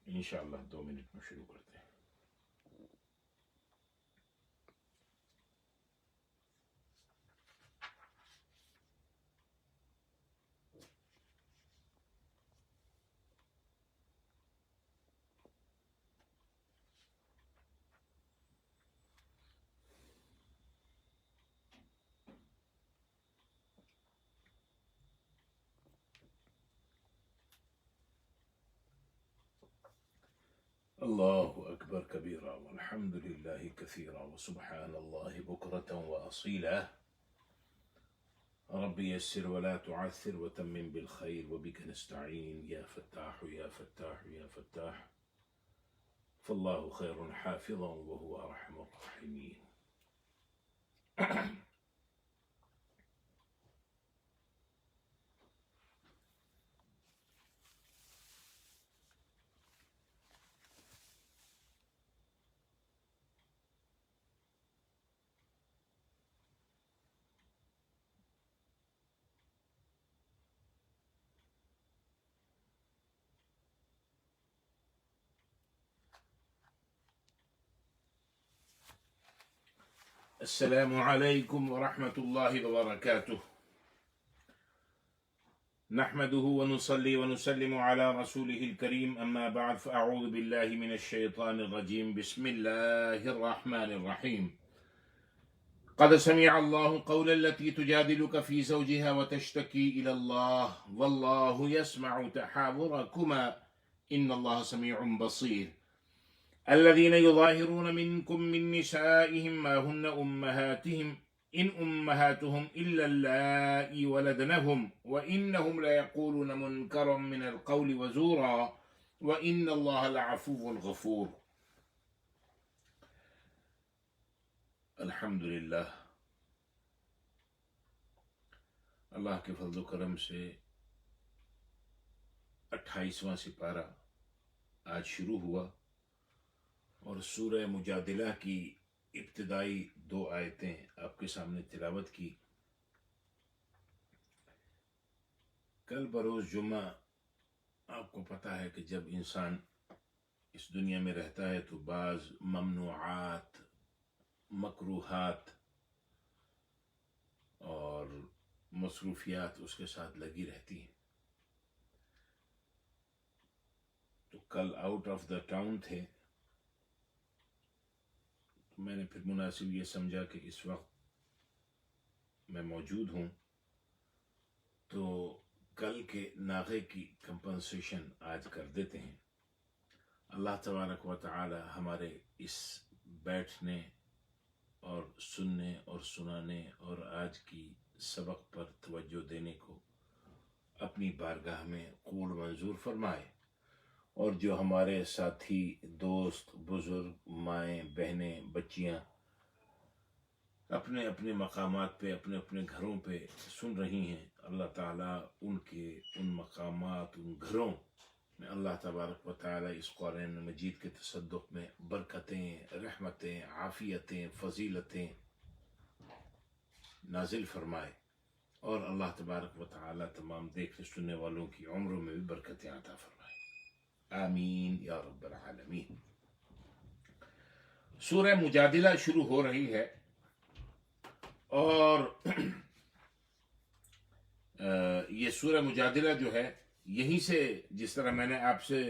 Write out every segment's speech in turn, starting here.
انشاءاللہ 2 منٹ میں شروع کرتے ہیں۔ اللہ اکبر کبیرہ والحمد للہ کثیرہ وسبحان اللہ بکرة وأصیلا رب یسر ولا تعسر وتمم بالخیر وبک نستعین یا فتاح یا فتاح یا فتاح فاللہ خیر حافظا وهو ارحم الراحمین۔ السلام علیکم ورحمۃ اللہ وبرکاتہ، نحمده ونصلي ونسلم على رسوله الكريم، اما بعد فاعوذ بالله من الشیطان الرجیم، بسم اللہ الرحمن الرحیم۔ قد سمع الله قول التي تجادلك في زوجها وتشتكي إلى الله والله يسمع تحاوركما إن الله سميع بصير۔ الذين يظاهرون منكم من نسائهم ما هن أمهاتهم إن أمهاتهم إلا اللائي ولدنهم وإنهم ليقولون منكرا من القول وزورا وإن الله لعفو غفور۔ الحمدللہ، اللہ کے فضل و کرم سے 28واں سپارہ آج شروع ہوا اور سورہ مجادلہ کی ابتدائی 2 آیتیں آپ کے سامنے تلاوت کی۔ کل بروز جمعہ آپ کو پتہ ہے کہ جب انسان اس دنیا میں رہتا ہے تو بعض ممنوعات، مکروہات اور مصروفیات اس کے ساتھ لگی رہتی ہیں۔ تو کل آؤٹ آف دا ٹاؤن تھے، میں نے پھر مناسب یہ سمجھا کہ اس وقت میں موجود ہوں تو کل کے ناغے کی کمپنسیشن آج کر دیتے ہیں۔ اللہ تبارک و تعالی ہمارے اس بیٹھنے اور سننے اور سنانے اور آج کی سبق پر توجہ دینے کو اپنی بارگاہ میں قبول منظور فرمائے، اور جو ہمارے ساتھی، دوست، بزرگ، مائیں، بہنیں، بچیاں اپنے اپنے مقامات پہ، اپنے اپنے گھروں پہ سن رہی ہیں، اللہ تعالیٰ ان کے ان مقامات، ان گھروں میں اللہ تبارک و تعالیٰ اس قرآن مجید کے تصدق میں برکتیں، رحمتیں، عافیتیں، فضیلتیں نازل فرمائے، اور اللہ تبارک و تعالیٰ تمام دیکھنے سننے والوں کی عمروں میں بھی برکتیں عطا فرمائے، آمین یا رب العالمین۔ سورہ مجادلہ شروع ہو رہی ہے، اور یہ سورہ مجادلہ جو ہے یہیں سے، جس طرح میں نے آپ سے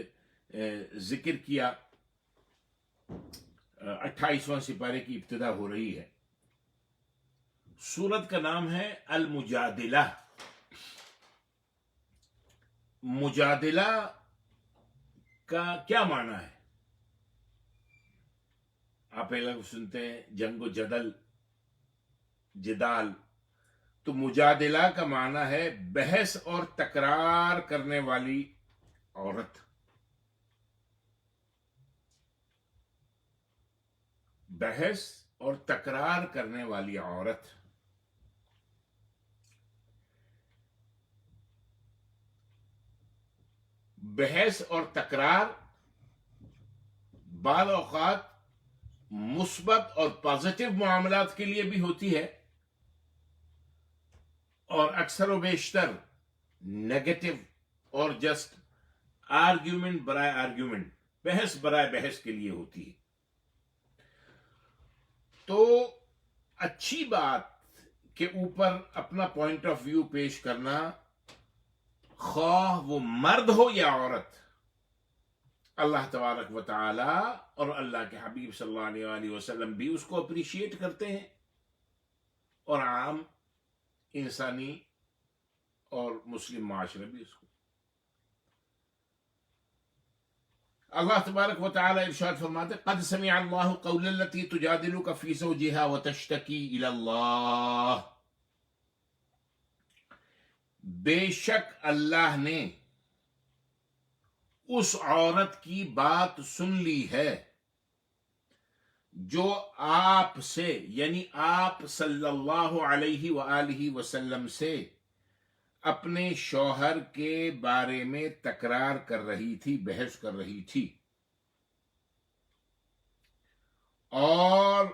ذکر کیا، 28واں سپارے کی ابتدا ہو رہی ہے۔ سورت کا نام ہے المجادلہ۔ مجادلہ کا کیا معنی ہے؟ آپ پہلے سنتے ہیں جنگ و جدل، جدال، تو مجادلہ کا معنی ہے بحث اور تکرار کرنے والی عورت۔ بحث اور تکرار کرنے والی عورت۔ بحث اور تکرار بعض اوقات مثبت اور پازیٹیو معاملات کے لیے بھی ہوتی ہے، اور اکثر و بیشتر نیگیٹو اور جسٹ آرگیومنٹ برائے آرگیومنٹ، بحث برائے بحث کے لیے ہوتی ہے. تو اچھی بات کے اوپر اپنا پوائنٹ آف ویو پیش کرنا، خواہ وہ مرد ہو یا عورت، اللہ تبارک و تعالی اور اللہ کے حبیب صلی اللہ علیہ وآلہ وسلم بھی اس کو اپریشیٹ کرتے ہیں، اور عام انسانی اور مسلم معاشرہ بھی اس کو. اللہ تبارک و تعالی ارشاد فرماتے قد سمع اللہ قول التي تجادلك في زوجها وتشتكي الى اللہ، بے شک اللہ نے اس عورت کی بات سن لی ہے جو آپ سے، یعنی آپ صلی اللہ علیہ وآلہ وسلم سے اپنے شوہر کے بارے میں تکرار کر رہی تھی، بحث کر رہی تھی، اور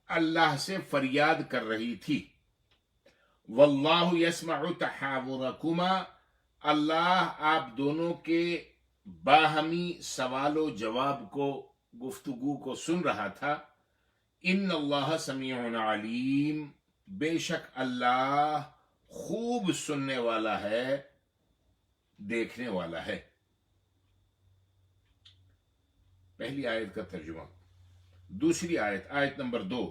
اللہ سے فریاد کر رہی تھی. واللہ یسمع تحاورکما، اللہ آپ دونوں کے باہمی سوال و جواب کو، گفتگو کو سن رہا تھا. ان اللہ سمیع علیم، بے شک اللہ خوب سننے والا ہے، دیکھنے والا ہے. پہلی آیت کا ترجمہ. دوسری آیت، آیت نمبر 2،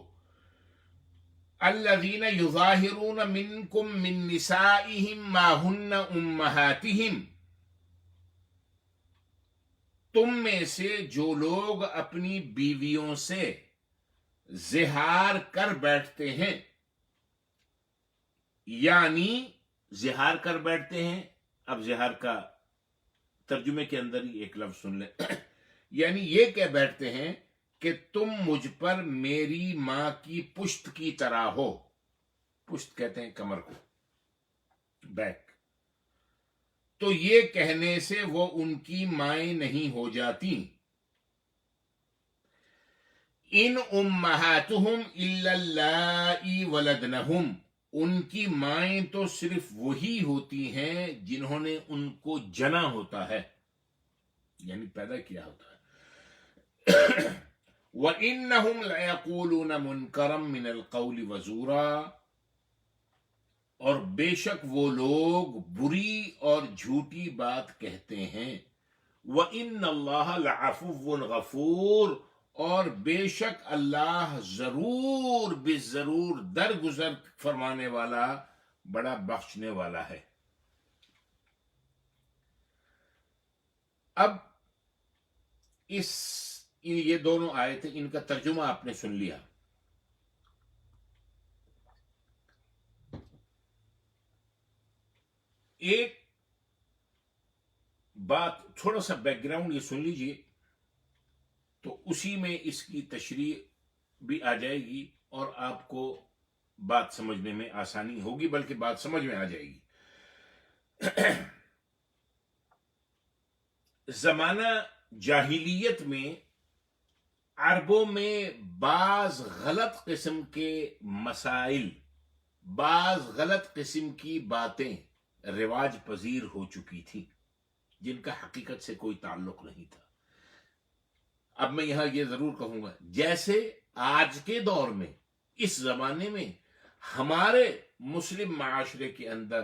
الذین یظاہرون منکم من نسائہم ما ہن امہاتہم، تم میں سے جو لوگ اپنی بیویوں سے زہار کر بیٹھتے ہیں، یعنی زہار کر بیٹھتے ہیں. اب زہار کا ترجمے کے اندر ہی ایک لفظ سن لیں، یعنی یہ کہہ بیٹھتے ہیں کہ تم مجھ پر میری ماں کی پشت کی طرح ہو. پشت کہتے ہیں کمر کو، بیک. تو یہ کہنے سے وہ ان کی مائیں نہیں ہو جاتی. ان امہاتہم الا اللائی ولدنہم، ان کی مائیں تو صرف وہی ہوتی ہیں جنہوں نے ان کو جنا ہوتا ہے، یعنی پیدا کیا ہوتا ہے. وَإِنَّهُمْ لَيَقُولُونَ مُنْكَرًا مِنَ الْقَوْلِ وَزُورًا، اور بے شک وہ لوگ بری اور جھوٹی بات کہتے ہیں. وَإِنَّ اللَّهَ لَعَفُوٌّ غَفُورٌ، اور بے شک اللہ ضرور بالضرور درگزر فرمانے والا، بڑا بخشنے والا ہے. اب یہ دونوں آیتیں، ان کا ترجمہ آپ نے سن لیا. ایک بات، تھوڑا سا بیک گراؤنڈ یہ سن لیجئے، تو اسی میں اس کی تشریح بھی آ جائے گی اور آپ کو بات سمجھنے میں آسانی ہوگی، بلکہ بات سمجھ میں آ جائے گی. زمانہ جاہلیت میں عربوں میں بعض غلط قسم کے مسائل، بعض غلط قسم کی باتیں رواج پذیر ہو چکی تھی، جن کا حقیقت سے کوئی تعلق نہیں تھا. اب میں یہاں یہ ضرور کہوں گا، جیسے آج کے دور میں، اس زمانے میں ہمارے مسلم معاشرے کے اندر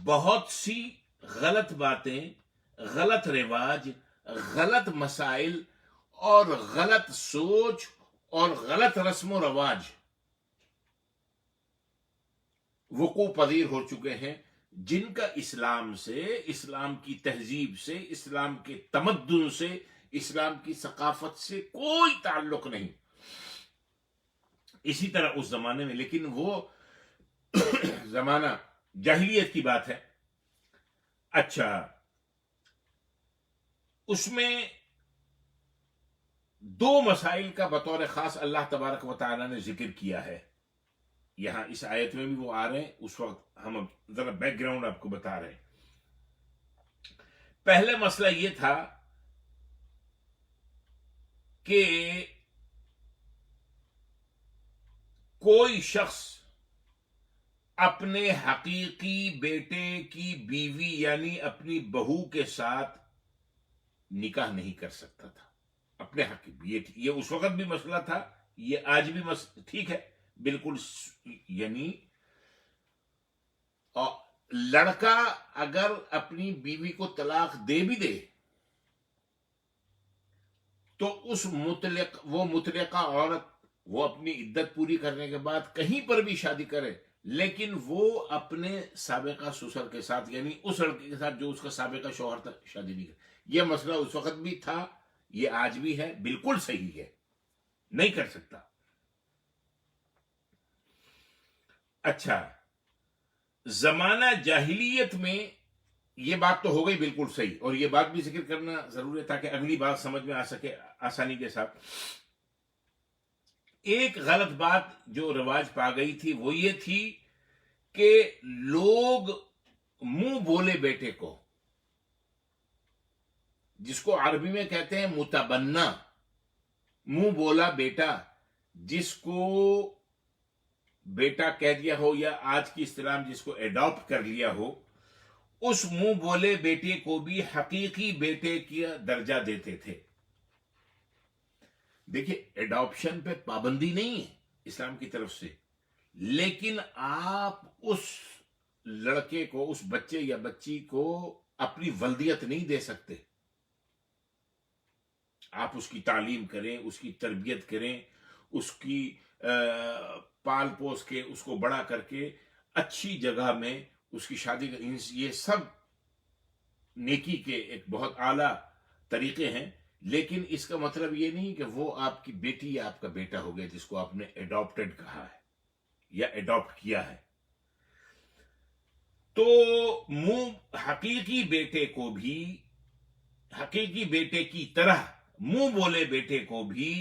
بہت سی غلط باتیں، غلط رواج، غلط مسائل اور غلط سوچ اور غلط رسم و رواج وقوع پذیر ہو چکے ہیں، جن کا اسلام سے، اسلام کی تہذیب سے، اسلام کے تمدن سے، اسلام کی ثقافت سے کوئی تعلق نہیں. اسی طرح اس زمانے میں، لیکن وہ زمانہ جاہلیت کی بات ہے. اچھا، اس میں دو مسائل کا بطور خاص اللہ تبارک و تعالی نے ذکر کیا ہے. یہاں اس آیت میں بھی وہ آ رہے ہیں، اس وقت ہم ذرا بیک گراؤنڈ آپ کو بتا رہے ہیں. پہلا مسئلہ یہ تھا کہ کوئی شخص اپنے حقیقی بیٹے کی بیوی، یعنی اپنی بہو کے ساتھ نکاح نہیں کر سکتا تھا اپنے حق کی. یہ اس وقت بھی مسئلہ تھا, یہ آج بھی ٹھیک ہے بالکل. یعنی لڑکا اگر اپنی بیوی کو طلاق دے بھی دے تو وہ مطلقہ عورت وہ اپنی عدت پوری کرنے کے بعد کہیں پر بھی شادی کرے, لیکن وہ اپنے سابقہ سسر کے ساتھ, یعنی اس لڑکے کے ساتھ جو اس کا سابقہ شوہر تھا, شادی نہیں کرے. یہ مسئلہ اس وقت بھی تھا, یہ آج بھی ہے, بالکل صحیح ہے, نہیں کر سکتا. اچھا, زمانہ جاہلیت میں یہ بات تو ہو گئی بالکل صحیح, اور یہ بات بھی ذکر کرنا ضروری ہے تاکہ اگلی بات سمجھ میں آ سکے آسانی کے ساتھ. ایک غلط بات جو رواج پا گئی تھی وہ یہ تھی کہ لوگ منہ بولے بیٹے کو, جس کو عربی میں کہتے ہیں متبنہ, منہ بولا بیٹا, جس کو بیٹا کہہ دیا ہو یا آج کی اصطلاح جس کو ایڈاپٹ کر لیا ہو, اس منہ بولے بیٹے کو بھی حقیقی بیٹے کا درجہ دیتے تھے. دیکھیے, ایڈاپشن پہ پابندی نہیں ہے اسلام کی طرف سے, لیکن آپ اس لڑکے کو, اس بچے یا بچی کو اپنی ولدیت نہیں دے سکتے. آپ اس کی تعلیم کریں, اس کی تربیت کریں, اس کی پال پوس کے, اس کو بڑا کر کے اچھی جگہ میں اس کی شادی کریں. یہ سب نیکی کے ایک بہت اعلیٰ طریقے ہیں, لیکن اس کا مطلب یہ نہیں کہ وہ آپ کی بیٹی یا آپ کا بیٹا ہو گیا جس کو آپ نے ایڈاپٹڈ کہا ہے یا ایڈاپٹ کیا ہے. تو حقیقی بیٹے کو بھی, حقیقی بیٹے کی طرح منہ بولے بیٹے کو بھی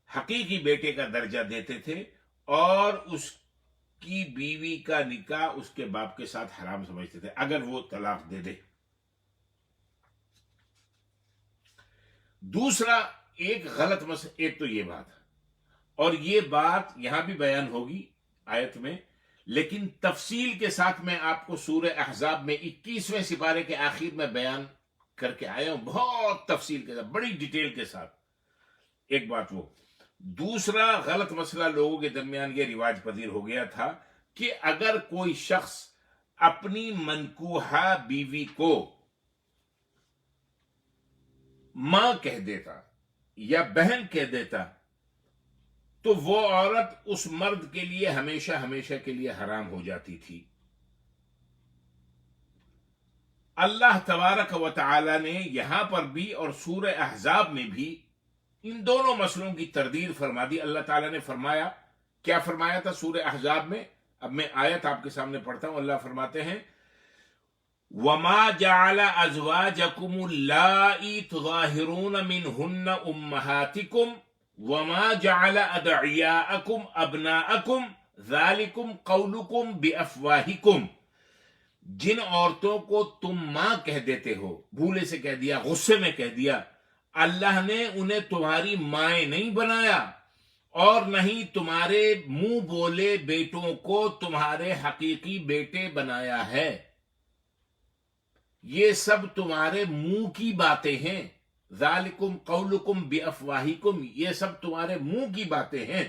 حقیقی بیٹے کا درجہ دیتے تھے, اور اس کی بیوی کا نکاح اس کے باپ کے ساتھ حرام سمجھتے تھے اگر وہ طلاق دے دے. دوسرا ایک غلط مسئلہ, ایک تو یہ بات, اور یہ بات یہاں بھی بیان ہوگی آیت میں, لیکن تفصیل کے ساتھ میں آپ کو سورہ احزاب میں 21ویں سپارے کے آخر میں بیان کر کے آیا ہوں, بہت تفصیل کے ساتھ, بڑی ڈیٹیل کے ساتھ. ایک بات وہ. دوسرا غلط مسئلہ لوگوں کے درمیان یہ رواج پذیر ہو گیا تھا کہ اگر کوئی شخص اپنی منکوحہ بیوی کو ماں کہہ دیتا یا بہن کہہ دیتا تو وہ عورت اس مرد کے لیے ہمیشہ ہمیشہ کے لیے حرام ہو جاتی تھی. اللہ تبارک و تعالی نے یہاں پر بھی اور سورہ احزاب میں بھی ان دونوں مسئلوں کی تردید فرما دی. اللہ تعالیٰ نے فرمایا, کیا فرمایا تھا سورہ احزاب میں؟ اب میں آیت آپ کے سامنے پڑھتا ہوں. اللہ فرماتے ہیں, وَمَا جَعَلَ أَزْوَاجَكُمُ اللَّائِي تُظَاهِرُونَ مِنْهُنَّ أُمَّهَاتِكُمْ وَمَا جَعَلَ أَدْعِيَاءَكُمْ أَبْنَاءَكُمْ ذَلِكُمْ قَوْلُكُمْ بِأَفْوَاهِكُمْ. جن عورتوں کو تم ماں کہہ دیتے ہو, بھولے سے کہہ دیا, غصے میں کہہ دیا, اللہ نے انہیں تمہاری مائیں نہیں بنایا, اور نہ ہی تمہارے منہ بولے بیٹوں کو تمہارے حقیقی بیٹے بنایا ہے. یہ سب تمہارے منہ کی باتیں ہیں. ذالکم قولکم بافواہکم, یہ سب تمہارے منہ کی باتیں ہیں.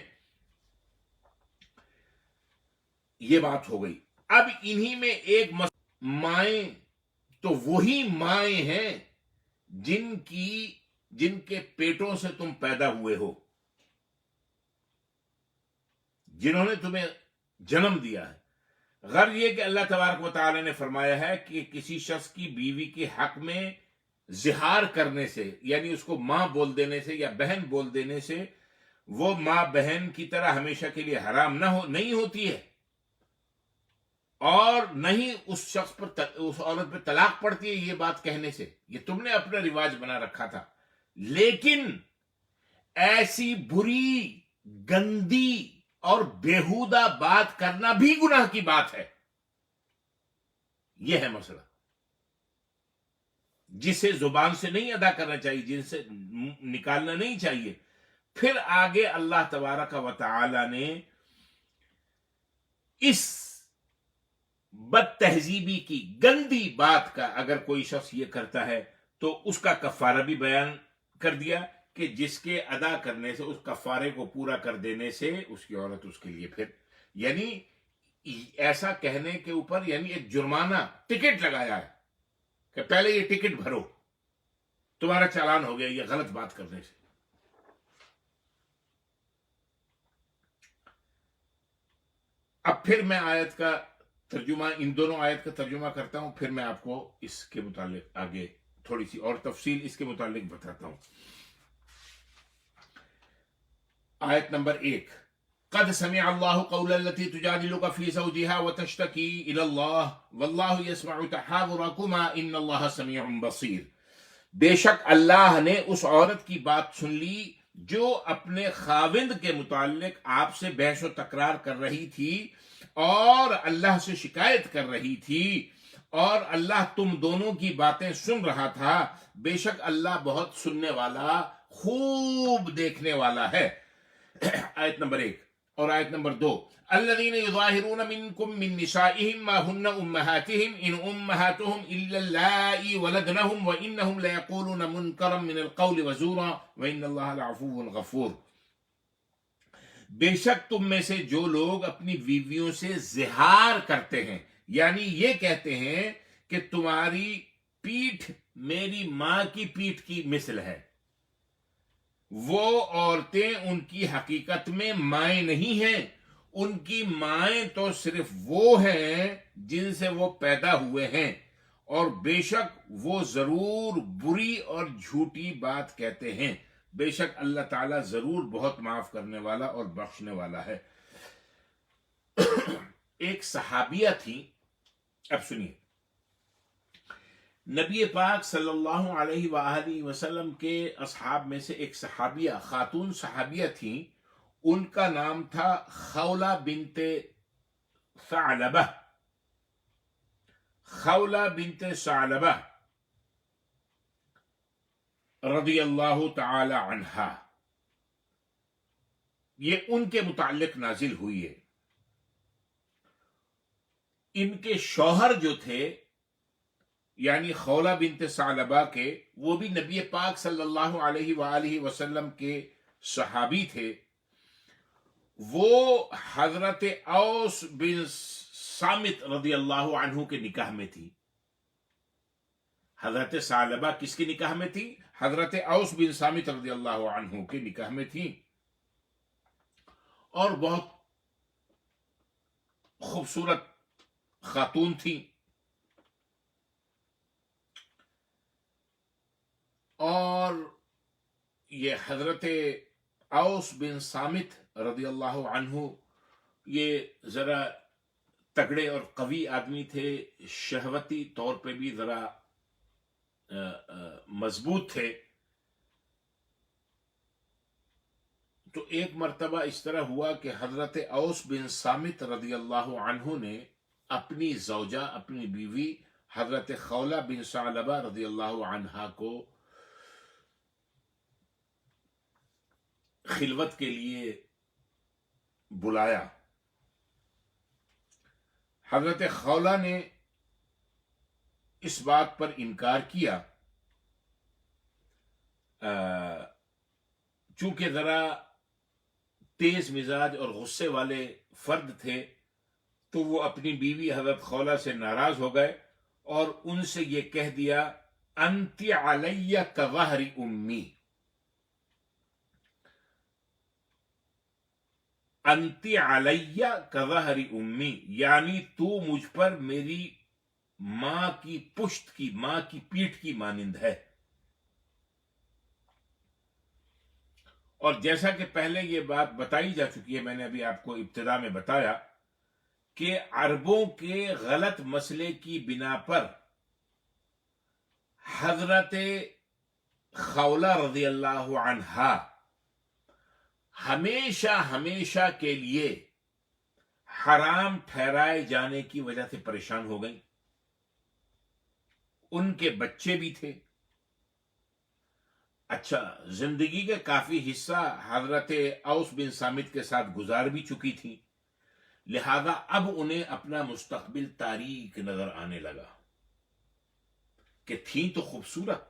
یہ بات ہو گئی. اب انہی میں ایک مائیں تو وہی مائیں ہیں جن کے پیٹوں سے تم پیدا ہوئے ہو, جنہوں نے تمہیں جنم دیا ہے. غرض یہ کہ اللہ تبارک و تعالی نے فرمایا ہے کہ کسی شخص کی بیوی کے حق میں زہار کرنے سے, یعنی اس کو ماں بول دینے سے یا بہن بول دینے سے, وہ ماں بہن کی طرح ہمیشہ کے لیے حرام نہیں ہوتی ہے, اور نہیں اس شخص پر, اس عورت پہ طلاق پڑتی ہے یہ بات کہنے سے. یہ تم نے اپنا رواج بنا رکھا تھا, لیکن ایسی بری, گندی اور بیہودہ بات کرنا بھی گناہ کی بات ہے. یہ ہے مسئلہ جسے زبان سے نہیں ادا کرنا چاہیے, جن سے نکالنا نہیں چاہیے. پھر آگے اللہ تبارک و تعالی نے اس بد تہذیبی کی گندی بات کا اگر کوئی شخص یہ کرتا ہے تو اس کا کفارہ بھی بیان کر دیا کہ جس کے ادا کرنے سے، اس کفارے کو پورا کر دینے سے اس کی عورت اس کے لیے پھر، یعنی ایسا کہنے کے اوپر یعنی ایک جرمانہ ٹکٹ لگایا ہے کہ پہلے یہ ٹکٹ بھرو، تمہارا چالان ہو گیا یہ غلط بات کرنے سے۔ اب پھر میں آیت کا ترجمہ، ان دونوں آیت کا ترجمہ کرتا ہوں، پھر میں آپ کو اس کے متعلق آگے تھوڑی سی اور تفصیل اس کے متعلق بتاتا ہوں۔ آیت نمبر 1، قد سمع اللہ قول التي تجادلك في زوجها وتشتكي الى الله والله يسمع تحاوركما ان الله سميع بصير۔ بے شک اللہ نے اس عورت کی بات سن لی جو اپنے خاوند کے متعلق آپ سے بحث و تکرار کر رہی تھی اور اللہ سے شکایت کر رہی تھی، اور اللہ تم دونوں کی باتیں سن رہا تھا، بے شک اللہ بہت سننے والا، خوب دیکھنے والا ہے۔ آیت نمبر 1 اور آیت نمبر 2، الذين يظاهرون منكم من نسائهم ما هن امهاتهم ان امهاتهم الا اللائي ولدنهم وانهم ليقولون منكرا من القول وزورا وان الله لعفو غفور۔ بے شک تم میں سے جو لوگ اپنی بیویوں سے زہار کرتے ہیں، یعنی یہ کہتے ہیں کہ تمہاری پیٹھ میری ماں کی پیٹھ کی مثل ہے، وہ عورتیں ان کی حقیقت میں مائیں نہیں ہیں، ان کی مائیں تو صرف وہ ہیں جن سے وہ پیدا ہوئے ہیں، اور بے شک وہ ضرور بری اور جھوٹی بات کہتے ہیں، بے شک اللہ تعالیٰ ضرور بہت معاف کرنے والا اور بخشنے والا ہے۔ ایک صحابیہ تھی، اب سنیے، نبی پاک صلی اللہ علیہ وآلہ وسلم کے اصحاب میں سے ایک صحابیہ، خاتون صحابیہ تھیں، ان کا نام تھا خولہ بنت ثعلبہ، خولہ بنت ثعلبہ رضی اللہ تعالی عنہا۔ یہ ان کے متعلق نازل ہوئی ہے۔ ان کے شوہر جو تھے یعنی خولہ بنت ثعلبہ کے، وہ بھی نبی پاک صلی اللہ علیہ وآلہ وسلم کے صحابی تھے۔ وہ حضرت اوس بن صامت رضی اللہ عنہ کے نکاح میں تھی۔ حضرت ثعلبہ کس کے نکاح میں تھی؟ حضرت اوس بن صامت رضی اللہ عنہ کے نکاح میں تھی، اور بہت خوبصورت خاتون تھی، اور یہ حضرت اوس بن صامت رضی اللہ عنہ یہ ذرا تگڑے اور قوی آدمی تھے، شہوتی طور پہ بھی ذرا مضبوط تھے۔ تو ایک مرتبہ اس طرح ہوا کہ حضرت اوس بن صامت رضی اللہ عنہ نے اپنی زوجہ، اپنی بیوی حضرت خولہ بن ثعلبہ رضی اللہ عنہا کو خلوت کے لیے بلایا۔ حضرت خولہ نے اس بات پر انکار کیا، چونکہ ذرا تیز مزاج اور غصے والے فرد تھے، تو وہ اپنی بیوی حضرت خولہ سے ناراض ہو گئے اور ان سے یہ کہہ دیا، انت علی کظہر امی، انت علی کظہر امی، یعنی تو مجھ پر میری ماں کی پشت کی، ماں کی پیٹھ کی مانند ہے۔ اور جیسا کہ پہلے یہ بات بتائی جا چکی ہے، میں نے ابھی آپ کو ابتدا میں بتایا کہ عربوں کے غلط مسئلے کی بنا پر حضرت خولہ رضی اللہ عنہا ہمیشہ کے لیے حرام ٹھہرائے جانے کی وجہ سے پریشان ہو گئی۔ ان کے بچے بھی تھے، اچھا زندگی کا کافی حصہ حضرت اوس بن صامت کے ساتھ گزار بھی چکی تھی، لہذا اب انہیں اپنا مستقبل تاریک نظر آنے لگا کہ تھیں تو خوبصورت،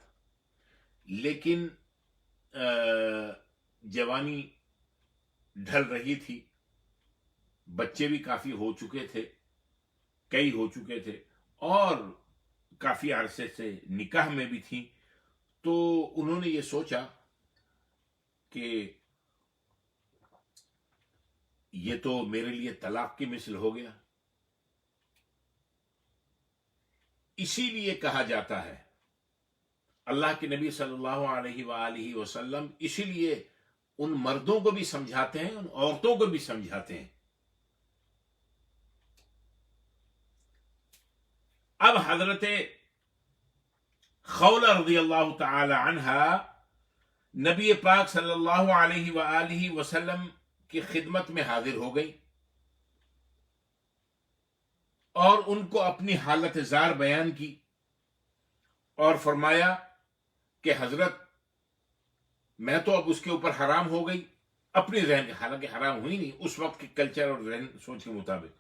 لیکن جوانی ڈھل رہی تھی، بچے بھی کافی ہو چکے تھے، کئی ہو چکے تھے، اور کافی عرصے سے نکاح میں بھی تھیں. تو انہوں نے یہ سوچا کہ یہ تو میرے لیے طلاق کی مثل ہو گیا. اسی لیے کہا جاتا ہے، اللہ کے نبی صلی اللہ علیہ وآلہ وسلم اسی لیے ان مردوں کو بھی سمجھاتے ہیں، ان عورتوں کو بھی سمجھاتے ہیں. اب حضرت خولہ رضی اللہ تعالی عنہا نبی پاک صلی اللہ علیہ وآلہ وسلم کی خدمت میں حاضر ہو گئی اور ان کو اپنی حالت زار بیان کی اور فرمایا کہ حضرت میں تو اب اس کے اوپر حرام ہو گئی اپنی ذہن کے، حالانکہ حرام ہوئی نہیں اس وقت کے کلچر اور ذہن سوچ کے مطابق.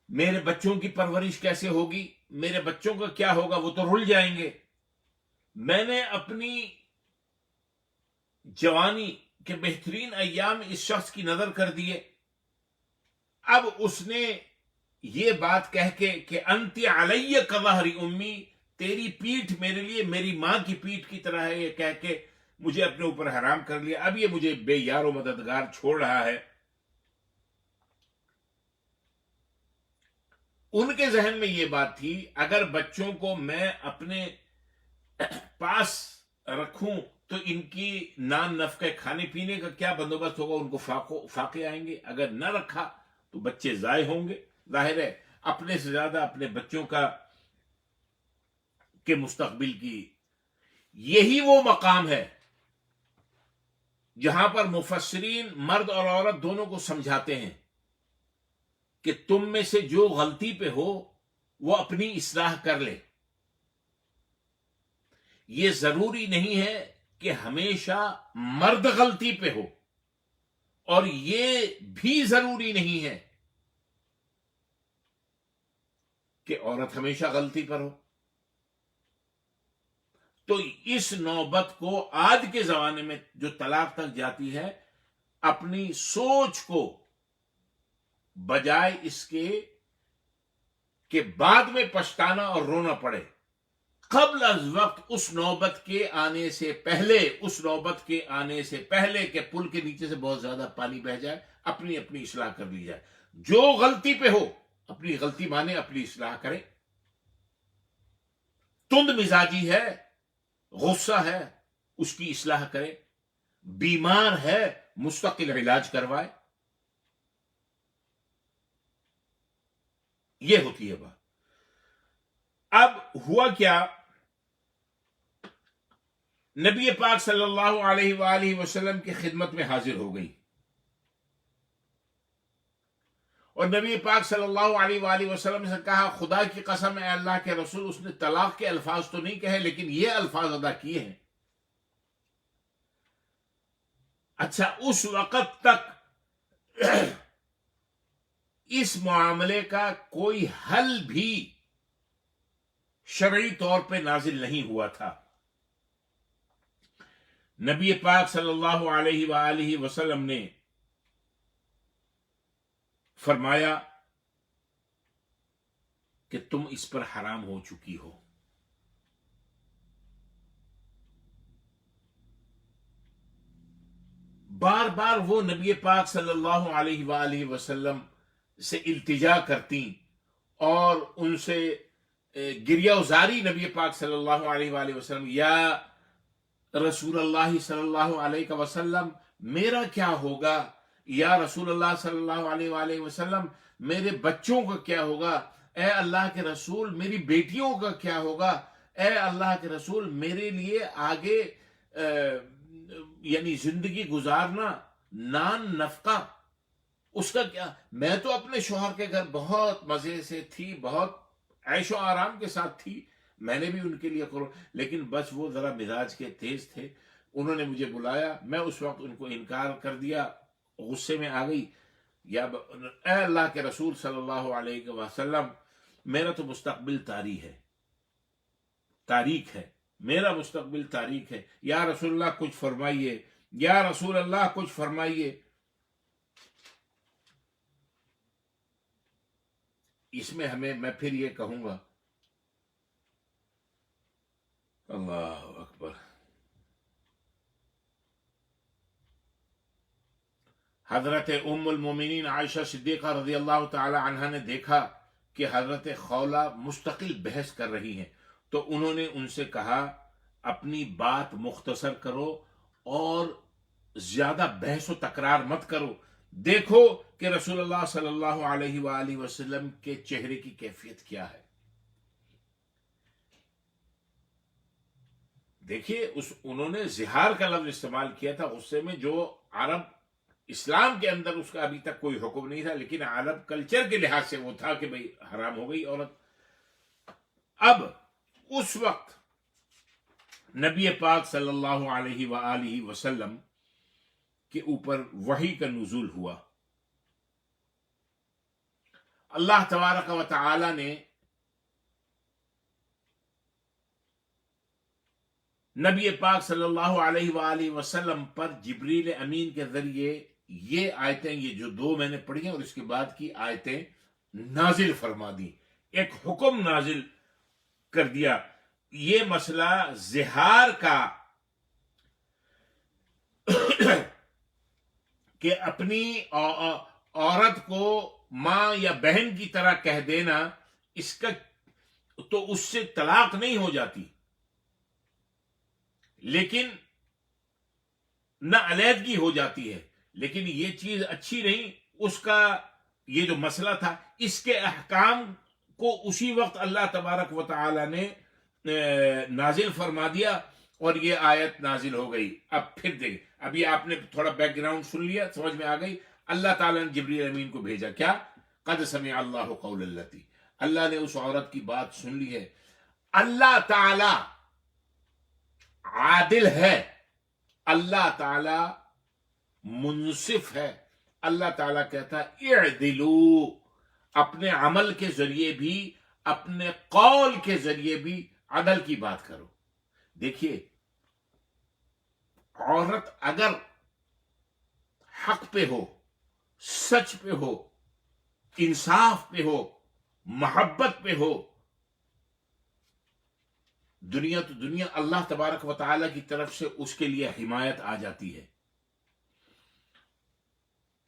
میرے بچوں کی پرورش کیسے ہوگی، میرے بچوں کا کیا ہوگا، وہ تو رل جائیں گے. میں نے اپنی جوانی کے بہترین ایام اس شخص کی نظر کر دیے. اب اس نے یہ بات کہہ کے کہ انتی علی کظہر امی، تیری پیٹھ میرے لیے میری ماں کی پیٹھ کی طرح ہے، یہ کہہ کے مجھے اپنے اوپر حرام کر لیا. اب یہ مجھے بے یار و مددگار چھوڑ رہا ہے. ان کے ذہن میں یہ بات تھی اگر بچوں کو میں اپنے پاس رکھوں تو ان کی نان نفقے کھانے پینے کا کیا بندوبست ہوگا، ان کو فاقے آئیں گے. اگر نہ رکھا تو بچے ضائع ہوں گے. ظاہر ہے اپنے سے زیادہ اپنے بچوں کا کے مستقبل کی. یہی وہ مقام ہے جہاں پر مفسرین مرد اور عورت دونوں کو سمجھاتے ہیں کہ تم میں سے جو غلطی پہ ہو وہ اپنی اصلاح کر لے. یہ ضروری نہیں ہے کہ ہمیشہ مرد غلطی پہ ہو، اور یہ بھی ضروری نہیں ہے کہ عورت ہمیشہ غلطی پر ہو. تو اس نوبت کو آج کے زمانے میں جو طلاق تک جاتی ہے، اپنی سوچ کو بجائے اس کے کہ بعد میں پچھتانا اور رونا پڑے، قبل از وقت اس نوبت کے آنے سے پہلے کہ پل کے نیچے سے بہت زیادہ پانی بہ جائے، اپنی اصلاح کر لی جائے. جو غلطی پہ ہو اپنی غلطی مانے، اپنی اصلاح کرے. تند مزاجی ہے، غصہ ہے، اس کی اصلاح کرے. بیمار ہے، مستقل علاج کروائے. یہ ہوتی ہے بات. اب ہوا کیا، نبی پاک صلی اللہ علیہ وآلہ وسلم کی خدمت میں حاضر ہو گئی اور نبی پاک صلی اللہ علیہ وآلہ وسلم سے کہا خدا کی قسم اے اللہ کے رسول، اس نے طلاق کے الفاظ تو نہیں کہے لیکن یہ الفاظ ادا کیے ہیں. اچھا، اس وقت تک اس معاملے کا کوئی حل بھی شرعی طور پہ نازل نہیں ہوا تھا. نبی پاک صلی اللہ علیہ وآلہ وسلم نے فرمایا کہ تم اس پر حرام ہو چکی ہو. بار بار وہ نبی پاک صلی اللہ علیہ وآلہ وسلم سے التجا کرتی اور ان سے گریہ وزاری نبی پاک صلی اللہ علیہ وآلہ وسلم، یا رسول اللہ صلی اللہ علیہ وسلم میرا کیا ہوگا، یا رسول اللہ صلی اللہ علیہ وآلہ وسلم میرے بچوں کا کیا ہوگا، اے اللہ کے رسول میری بیٹیوں کا کیا ہوگا، اے اللہ کے رسول میرے لیے آگے یعنی زندگی گزارنا، نان نفقہ اس کا کیا. میں تو اپنے شوہر کے گھر بہت مزے سے تھی، بہت عیش و آرام کے ساتھ تھی، میں نے بھی ان کے لیے کرو، لیکن بس وہ ذرا مزاج کے تیز تھے. انہوں نے مجھے بلایا، میں اس وقت ان کو انکار کر دیا، غصے میں آ گئی. یا اے اللہ کے رسول صلی اللہ علیہ وسلم میرا تو مستقبل تاریک ہے، میرا مستقبل تاریک ہے، یا رسول اللہ کچھ فرمائیے، یا رسول اللہ کچھ فرمائیے. اس میں میں پھر یہ کہوں گا، اللہ اکبر، حضرت ام المومنین عائشہ صدیقہ رضی اللہ تعالی عنہا نے دیکھا کہ حضرت خولہ مستقل بحث کر رہی ہیں، تو انہوں نے ان سے کہا اپنی بات مختصر کرو اور زیادہ بحث و تکرار مت کرو. دیکھو کہ رسول اللہ صلی اللہ علیہ وآلہ وسلم کے چہرے کی کیفیت کیا ہے. دیکھیے انہوں نے زہار کا لفظ استعمال کیا تھا غصے میں، جو عرب اسلام کے اندر اس کا ابھی تک کوئی حکم نہیں تھا، لیکن عرب کلچر کے لحاظ سے وہ تھا کہ بھئی حرام ہو گئی عورت. اب اس وقت نبی پاک صلی اللہ علیہ وآلہ وسلم کے اوپر وحی کا نزول ہوا. اللہ تبارک و تعالی نے نبی پاک صلی اللہ علیہ وآلہ وسلم پر جبریل امین کے ذریعے یہ آیتیں، یہ جو دو میں نے پڑھی ہیں اور اس کے بعد کی آیتیں نازل فرما دی، ایک حکم نازل کر دیا. یہ مسئلہ زہار کا کہ اپنی عورت کو ماں یا بہن کی طرح کہہ دینا، اس کا تو اس سے طلاق نہیں ہو جاتی، لیکن نہ علیحدگی ہو جاتی ہے، لیکن یہ چیز اچھی نہیں. اس کا یہ جو مسئلہ تھا، اس کے احکام کو اسی وقت اللہ تبارک و تعالی نے نازل فرما دیا اور یہ آیت نازل ہو گئی. اب پھر دیکھ، ابھی آپ نے تھوڑا بیک گراؤنڈ سن لیا، سمجھ میں آ گئی. اللہ تعالیٰ نے جبریل امین کو بھیجا، کیا؟ قد سمع اللہ قول التی، اللہ نے اس عورت کی بات سن لی ہے. اللہ تعالی عادل ہے، اللہ تعالی منصف ہے. اللہ تعالیٰ کہتا ہے اعدلو، اپنے عمل کے ذریعے بھی اپنے قول کے ذریعے بھی عدل کی بات کرو. دیکھیے، عورت اگر حق پہ ہو، سچ پہ ہو، انصاف پہ ہو، محبت پہ ہو، دنیا تو دنیا اللہ تبارک و تعالی کی طرف سے اس کے لیے حمایت آ جاتی ہے.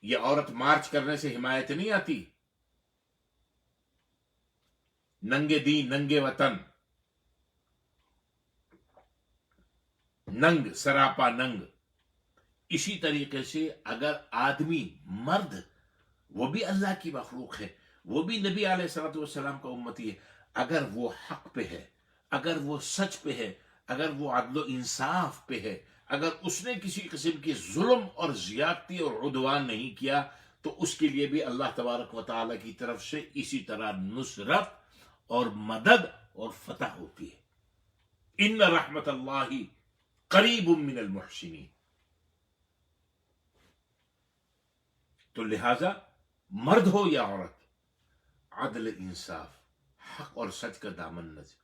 یہ عورت مارچ کرنے سے حمایت نہیں آتی. ننگے دین ننگے وطن، ننگ سراپا ننگ. اسی طریقے سے اگر آدمی مرد، وہ بھی اللہ کی مخلوق ہے، وہ بھی نبی علیہ الصلوۃ والسلام کا امتی ہے، اگر وہ حق پہ ہے، اگر وہ سچ پہ ہے، اگر وہ عدل و انصاف پہ ہے، اگر اس نے کسی قسم کی ظلم اور زیادتی اور عدوان نہیں کیا، تو اس کے لیے بھی اللہ تبارک و تعالی کی طرف سے اسی طرح نصرت اور مدد اور فتح ہوتی ہے. ان رحمت اللہ قریب من المحسنین. تو لہذا مرد ہو یا عورت، عدل انصاف، حق اور سچ کا دامن نظر،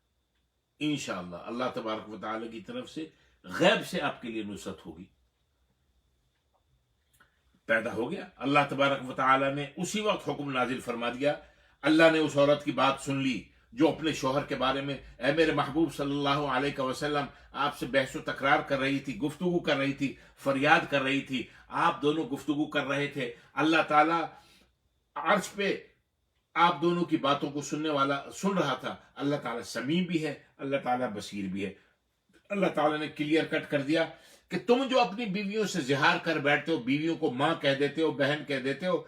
انشاءاللہ اللہ تبارک و تعالی کی طرف سے غیب سے آپ کے لیے نصرت ہوگی. پیدا ہو گیا، اللہ تبارک و تعالی نے اسی وقت حکم نازل فرما دیا. اللہ نے اس عورت کی بات سن لی جو اپنے شوہر کے بارے میں، اے میرے محبوب صلی اللہ علیہ وسلم، آپ سے بحث و تکرار کر رہی تھی، گفتگو کر رہی تھی، فریاد کر رہی تھی، آپ دونوں گفتگو کر رہے تھے. اللہ تعالیٰ عرش پہ آپ دونوں کی باتوں کو سن رہا تھا. اللہ تعالیٰ سمیع بھی ہے، اللہ تعالیٰ بصیر بھی ہے. اللہ تعالیٰ نے کلیئر کٹ کر دیا کہ تم جو اپنی بیویوں سے زہار کر بیٹھتے ہو، بیویوں کو ماں کہہ دیتے ہو، بہن کہہ دیتے ہو،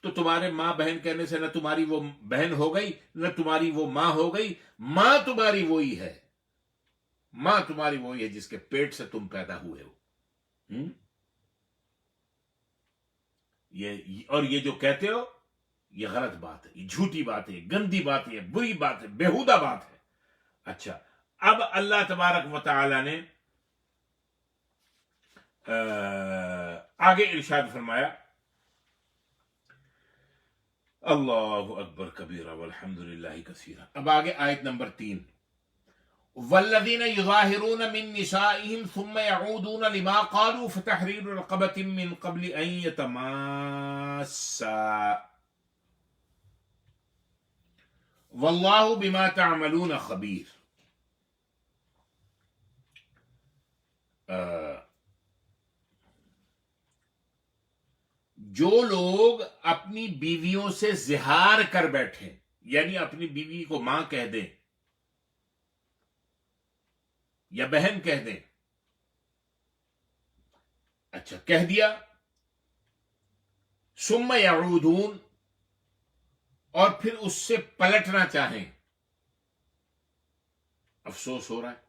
تو تمہارے ماں بہن کہنے سے نہ تمہاری وہ بہن ہو گئی، نہ تمہاری وہ ماں ہو گئی. ماں تمہاری وہی ہے، ماں تمہاری وہی ہے جس کے پیٹ سے تم پیدا ہوئے ہو. اور یہ جو کہتے ہو، یہ غلط بات ہے، یہ جھوٹی بات ہے، گندی بات ہے، بری بات ہے، بےہودہ بات ہے. اچھا، اب اللہ تبارک و تعالی نے آگے ارشاد فرمایا، اللہ اکبر کبیرہ والحمد للہ کثیرہ. اب آگے آیت نمبر 3، والذین یظاہرون من نسائہم ثم یعودون لما قالوا فتحریر رقبۃ من قبل ان یتماسا واللہ بما تعملون خبیر. جو لوگ اپنی بیویوں سے زہار کر بیٹھے، یعنی اپنی بیوی کو ماں کہہ دیں یا بہن کہہ دیں، اچھا کہہ دیا، ثم یعودون، اور پھر اس سے پلٹنا چاہیں، افسوس ہو رہا ہے.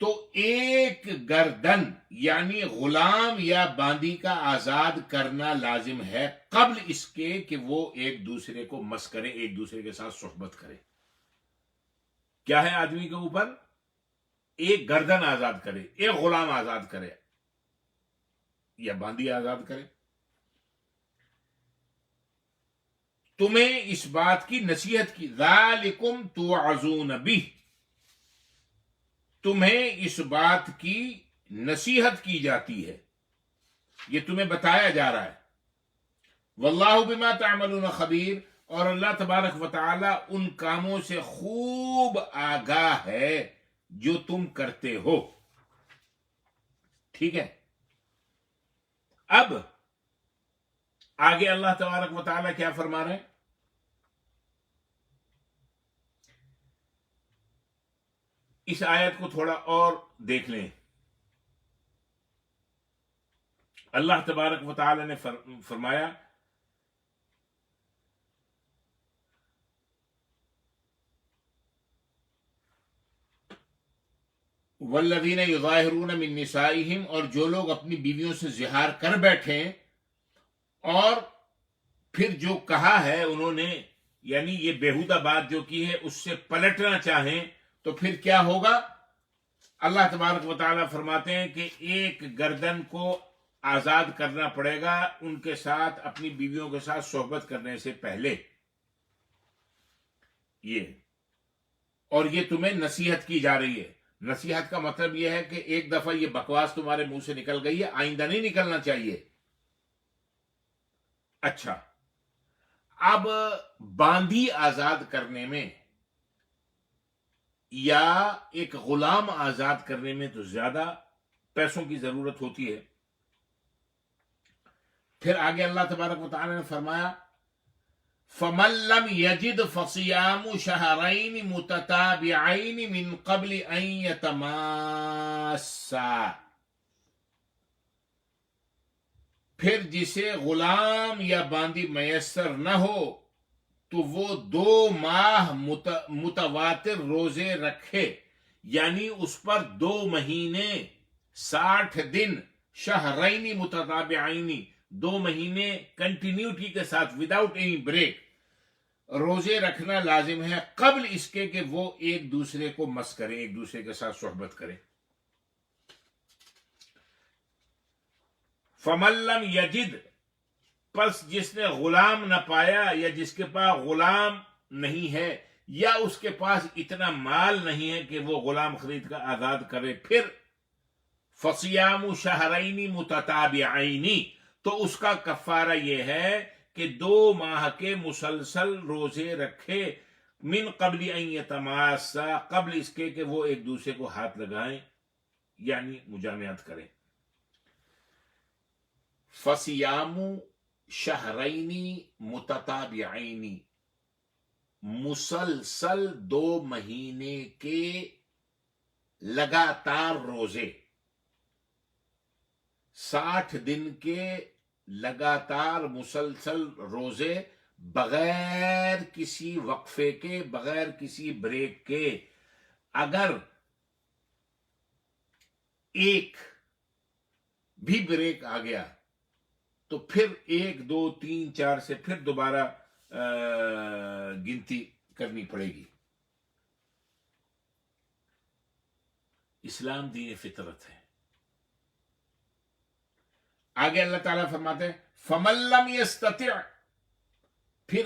تو ایک گردن یعنی غلام یا باندی کا آزاد کرنا لازم ہے قبل اس کے کہ وہ ایک دوسرے کو مس کرے، ایک دوسرے کے ساتھ صحبت کرے. کیا ہے آدمی کے اوپر؟ ایک گردن آزاد کرے، ایک غلام آزاد کرے یا باندی آزاد کرے. تمہیں اس بات کی نصیحت کی، ذالکم توعظون بہ، تمہیں اس بات کی نصیحت کی جاتی ہے، یہ تمہیں بتایا جا رہا ہے. واللہ بما تعملون خبیر، اور اللہ تبارک و تعالی ان کاموں سے خوب آگاہ ہے جو تم کرتے ہو. ٹھیک ہے. اب آگے اللہ تبارک و تعالی کیا فرما رہے ہیں؟ اس آیت کو تھوڑا اور دیکھ لیں. اللہ تبارک و تعالی نے فرمایا والذین یظاہرون من نسائہم، اور جو لوگ اپنی بیویوں سے زہار کر بیٹھیں، اور پھر جو کہا ہے انہوں نے، یعنی یہ بیہودہ بات جو کی ہے اس سے پلٹنا چاہیں، تو پھر کیا ہوگا؟ اللہ تبارک و تعالیٰ فرماتے ہیں کہ ایک گردن کو آزاد کرنا پڑے گا ان کے ساتھ، اپنی بیویوں کے ساتھ صحبت کرنے سے پہلے. یہ اور یہ تمہیں نصیحت کی جا رہی ہے. نصیحت کا مطلب یہ ہے کہ ایک دفعہ یہ بکواس تمہارے منہ سے نکل گئی ہے، آئندہ نہیں نکلنا چاہیے. اچھا، اب باندی آزاد کرنے میں یا ایک غلام آزاد کرنے میں تو زیادہ پیسوں کی ضرورت ہوتی ہے. پھر آگے اللہ تبارک و تعالی نے فرمایا فَمَن لَّمْ يَجِدْ فَصِيَامُ شَهْرَيْنِ مُتَتَابِعَيْنِ مِن قَبْلِ أَن يَتَمَاسَّا، پھر جسے غلام یا باندی میسر نہ ہو تو وہ 2 ماہ متواتر روزے رکھے، یعنی اس پر 2 مہینے 60 دن، شہرین متتابعین، 2 مہینے کنٹینیوٹی کے ساتھ وداؤٹ اینی بریک روزے رکھنا لازم ہے قبل اس کے کہ وہ ایک دوسرے کو مس کرے، ایک دوسرے کے ساتھ صحبت کرے. فَمَن لَّمْ يَجِدْ، پس جس نے غلام نہ پایا یا جس کے پاس غلام نہیں ہے یا اس کے پاس اتنا مال نہیں ہے کہ وہ غلام خرید کر آزاد کرے، پھر فَصِيَامُ شَهْرَيْنِ مُتَتَابِعَيْنِ، تو اس کا کفارہ یہ ہے کہ 2 ماہ کے مسلسل روزے رکھے، من قبل ان یتماسا، قبل اس کے کہ وہ ایک دوسرے کو ہاتھ لگائیں یعنی مجامعت کریں. فَصِيَامُ شَهْرَيْنِ مُتَتَابِعَيْنِ، مسلسل 2 مہینے کے لگاتار روزے، 60 دن کے لگاتار مسلسل روزے، بغیر کسی وقفے کے، بغیر کسی بریک کے. اگر ایک بھی بریک آ گیا تو پھر 1 2 3 4 سے پھر دوبارہ گنتی کرنی پڑے گی. اسلام دین فطرت ہے. آگے اللہ تعالیٰ فرماتے ہیں فَمَن لَّمْ يَسْتَطِعْ، پھر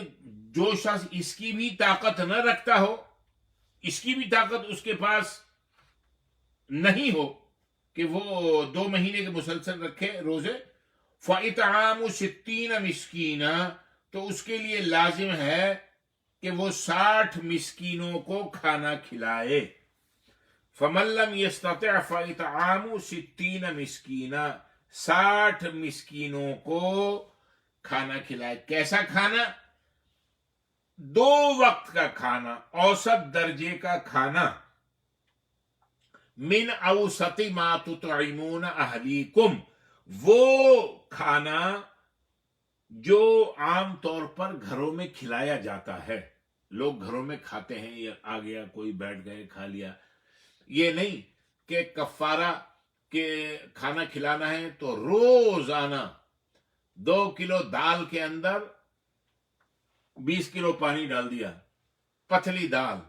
جو شخص اس کی بھی طاقت نہ رکھتا ہو، اس کی بھی طاقت اس کے پاس نہیں ہو کہ وہ 2 مہینے کے مسلسل رکھے روزے، فَإِطْعَامُ 60 مسکینہ، تو اس کے لیے لازم ہے کہ وہ 60 مسکینوں کو کھانا کھلائے۔ فَمَن لَّمْ يَسْتَطِعْ فَإِطْعَامُ 60 مسکینہ، 60 مسکینوں کو کھانا کھلائے۔ کیسا کھانا؟ 2 وقت کا کھانا، اوسط درجے کا کھانا۔ من اوسط ما تطعمون اہلیکم، وہ کھانا جو عام طور پر گھروں میں کھلایا جاتا ہے، لوگ گھروں میں کھاتے ہیں، یا آ گیا کوئی بیٹھ گئے کھا لیا۔ یہ نہیں کہ کفارہ کے کھانا کھلانا ہے تو روزانہ 2 کلو دال کے اندر 20 کلو پانی ڈال دیا، پتلی دال،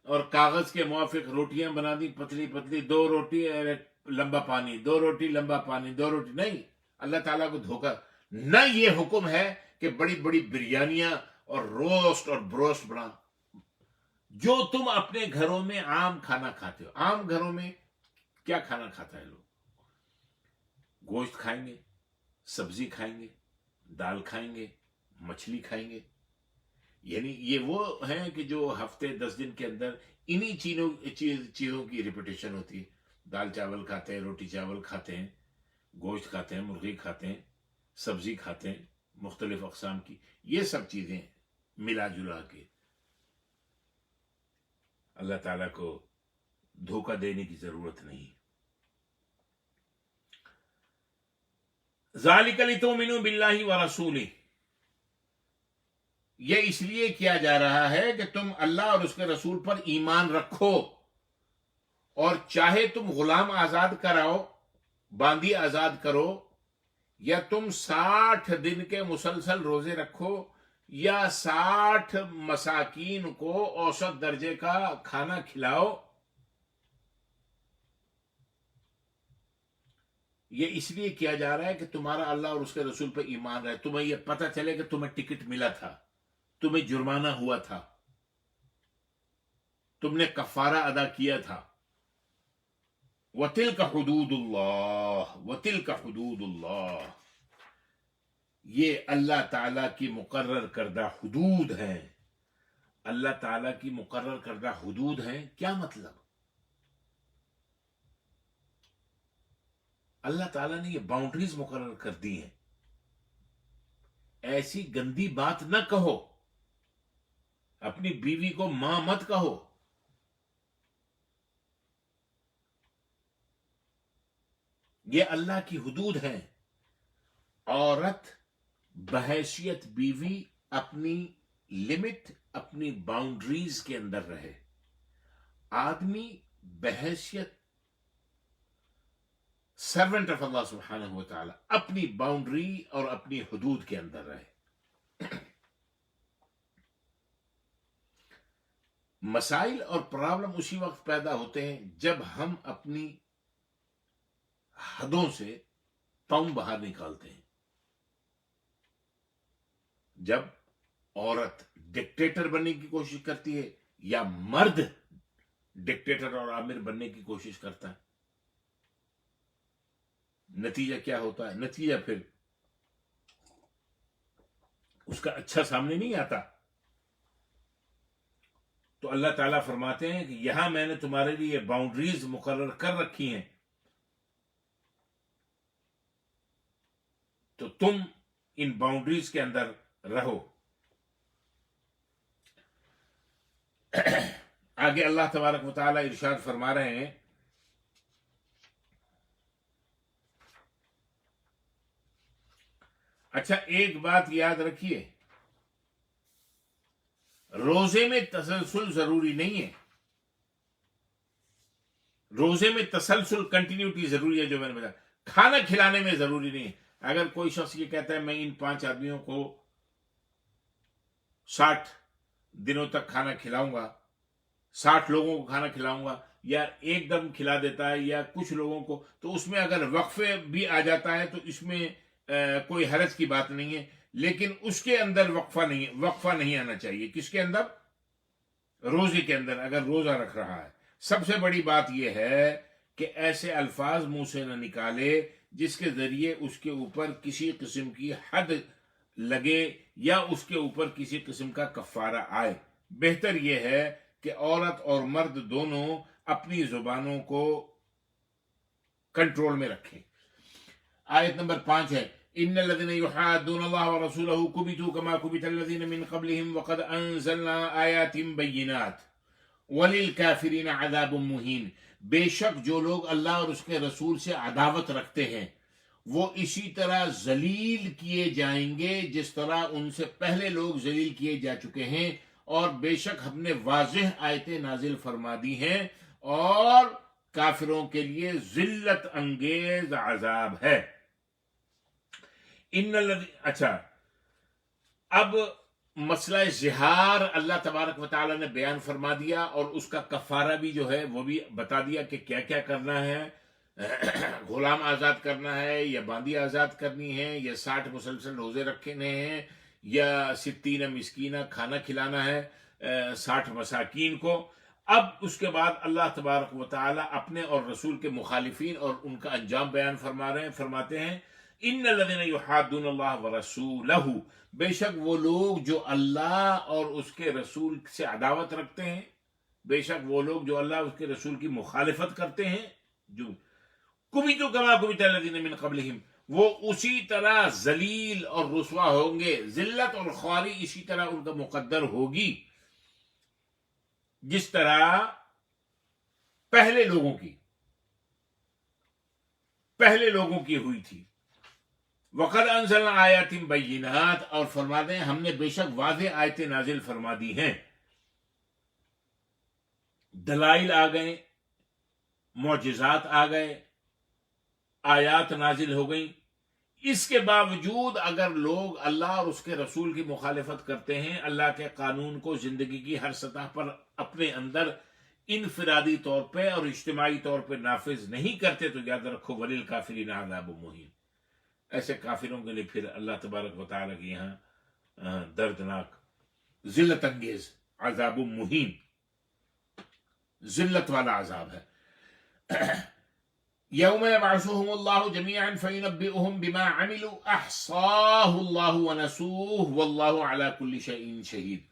اور کاغذ کے موافق روٹیاں بنا دی، پتلی پتلی، 2 روٹی اور ایک لمبا پانی، 2 روٹی لمبا پانی، 2 روٹی۔ نہیں، اللہ تعالیٰ کو دھوکہ نہ، یہ حکم ہے کہ بڑی بڑی بریانیاں اور روسٹ اور بروسٹ بنا۔ جو تم اپنے گھروں میں عام کھانا کھاتے ہو، عام گھروں میں کیا کھانا کھاتا ہے لوگ؟ گوشت کھائیں گے، سبزی کھائیں گے، دال کھائیں گے، مچھلی کھائیں گے۔ یعنی یہ وہ ہیں کہ جو ہفتے 10 دن کے اندر انہی چیزوں کی ریپیٹیشن ہوتی ہے۔ دال چاول کھاتے ہیں، روٹی چاول کھاتے ہیں، گوشت کھاتے ہیں، مرغی کھاتے ہیں، سبزی کھاتے ہیں مختلف اقسام کی۔ یہ سب چیزیں ملا جلا کے اللہ تعالیٰ کو دھوکہ دینے کی ضرورت نہیں۔ ذالک لتؤمنوا باللہ ورسولہ، یہ اس لیے کیا جا رہا ہے کہ تم اللہ اور اس کے رسول پر ایمان رکھو، اور چاہے تم غلام آزاد کراؤ، باندی آزاد کرو، یا تم 60 دن کے مسلسل روزے رکھو، یا 60 مساکین کو اوسط درجے کا کھانا کھلاؤ، یہ اس لیے کیا جا رہا ہے کہ تمہارا اللہ اور اس کے رسول پر ایمان رہے، تمہیں یہ پتہ چلے کہ تمہیں ٹکٹ ملا تھا، تمہیں جرمانہ ہوا تھا، تم نے کفارہ ادا کیا تھا۔ وَتِلْكَ حُدُودُ اللَّهِ وَتِلْكَ حُدُودُ اللَّهِ، یہ اللہ تعالیٰ کی مقرر کردہ حدود ہیں۔ اللہ تعالیٰ کی مقرر کردہ حدود ہیں، کیا مطلب؟ اللہ تعالیٰ نے یہ باؤنڈریز مقرر کر دی ہیں۔ ایسی گندی بات نہ کہو، اپنی بیوی کو ماں مت کہو، یہ اللہ کی حدود ہیں۔ عورت بحیثیت بیوی اپنی لمٹ، اپنی باؤنڈریز کے اندر رہے، آدمی بحیثیت سرونٹ آف اللہ سبحانہ و تعالی اپنی باؤنڈری اور اپنی حدود کے اندر رہے۔ مسائل اور پرابلم اسی وقت پیدا ہوتے ہیں جب ہم اپنی حدوں سے پاؤں باہر نکالتے ہیں، جب عورت ڈکٹیٹر بننے کی کوشش کرتی ہے یا مرد ڈکٹیٹر اور آمر بننے کی کوشش کرتا ہے۔ نتیجہ کیا ہوتا ہے؟ نتیجہ پھر اس کا اچھا سامنے نہیں آتا۔ تو اللہ تعالیٰ فرماتے ہیں کہ یہاں میں نے تمہارے لیے باؤنڈریز مقرر کر رکھی ہیں، تو تم ان باؤنڈریز کے اندر رہو۔ آگے اللہ تبارک و تعالیٰ ارشاد فرما رہے ہیں، اچھا ایک بات یاد رکھیے، روزے میں تسلسل ضروری نہیں ہے، روزے میں تسلسل کنٹینیوٹی ضروری ہے، جو میں نے بتایا۔ کھانا کھلانے میں ضروری نہیں ہے۔ اگر کوئی شخص یہ کہتا ہے میں ان 5 آدمیوں کو 60 دنوں تک کھانا کھلاؤں گا، 60 لوگوں کو کھانا کھلاؤں گا، یا ایک دم کھلا دیتا ہے یا کچھ لوگوں کو، تو اس میں اگر وقفے بھی آ جاتا ہے تو اس میں کوئی حرج کی بات نہیں ہے۔ لیکن اس کے اندر وقفہ نہیں آنا چاہیے. کس کے اندر؟ روزے کے اندر. اگر روزہ رکھ رہا ہے، سب سے بڑی بات یہ ہے کہ ایسے الفاظ منہ سے نہ نکالے جس کے ذریعے اس کے اوپر کسی قسم کی حد لگے یا اس کے اوپر کسی قسم کا کفارہ آئے. بہتر یہ ہے کہ عورت اور مرد دونوں اپنی زبانوں کو کنٹرول میں رکھیں. آیت نمبر 5 ہے ان الذين يحادون الله ورسوله كبتوا كما كبت الذين من قبلهم وقد انزلنا آيات بينات وللكافرين عذاب مهين. بے شک جو لوگ اللہ اور اس کے رسول سے عداوت رکھتے ہیں وہ اسی طرح ذلیل کیے جائیں گے جس طرح ان سے پہلے لوگ ذلیل کیے جا چکے ہیں، اور بے شک ہم نے واضح آیتیں نازل فرما دی ہیں اور کافروں کے لیے ذلت انگیز عذاب ہے. اچھا، اب مسئلہ زہار اللہ تبارک و تعالیٰ نے بیان فرما دیا، اور اس کا کفارہ بھی جو ہے وہ بھی بتا دیا کہ کیا کیا کرنا ہے. غلام آزاد کرنا ہے، یا باندی آزاد کرنی ہے، یا 60 مسلسل روزے رکھنے ہیں، یا 60 مسکینہ کھانا کھلانا ہے 60 مساکین کو. اب اس کے بعد اللہ تبارک و تعالیٰ اپنے اور رسول کے مخالفین اور ان کا انجام بیان فرماتے ہیں ان الذین یحادون اللہ ورسولہ، بے شک وہ لوگ جو اللہ اور اس کے رسول سے عداوت رکھتے ہیں، بے شک وہ لوگ جو اللہ اور اس کے رسول کی مخالفت کرتے ہیں، جو کبتوا کما کبت الذین من قبلہم، وہ اسی طرح ذلیل اور رسوا ہوں گے. ذلت اور خواری اسی طرح ان کا مقدر ہوگی جس طرح پہلے لوگوں کی ہوئی تھی. وقد انزلنا آیات بینات، اور فرما دیں ہم نے بے شک واضح آیتیں نازل فرما دی ہیں. دلائل آ گئے، معجزات آ گئے، آیات نازل ہو گئیں. اس کے باوجود اگر لوگ اللہ اور اس کے رسول کی مخالفت کرتے ہیں، اللہ کے قانون کو زندگی کی ہر سطح پر اپنے اندر انفرادی طور پہ اور اجتماعی طور پہ نافذ نہیں کرتے، تو یاد رکھو وللکافرین عذاب مہین. ایسے کافروں کے لیے پھر اللہ تبارک و تعالیٰ کے یہاں دردناک ذلت انگیز عذاب مہین، ذلت والا عذاب ہے. یوم یبعثهم اللہ جميعا فینبئهم بما عملوا احصاہ اللہ ونسوہ واللہ علی کل شیء شہید.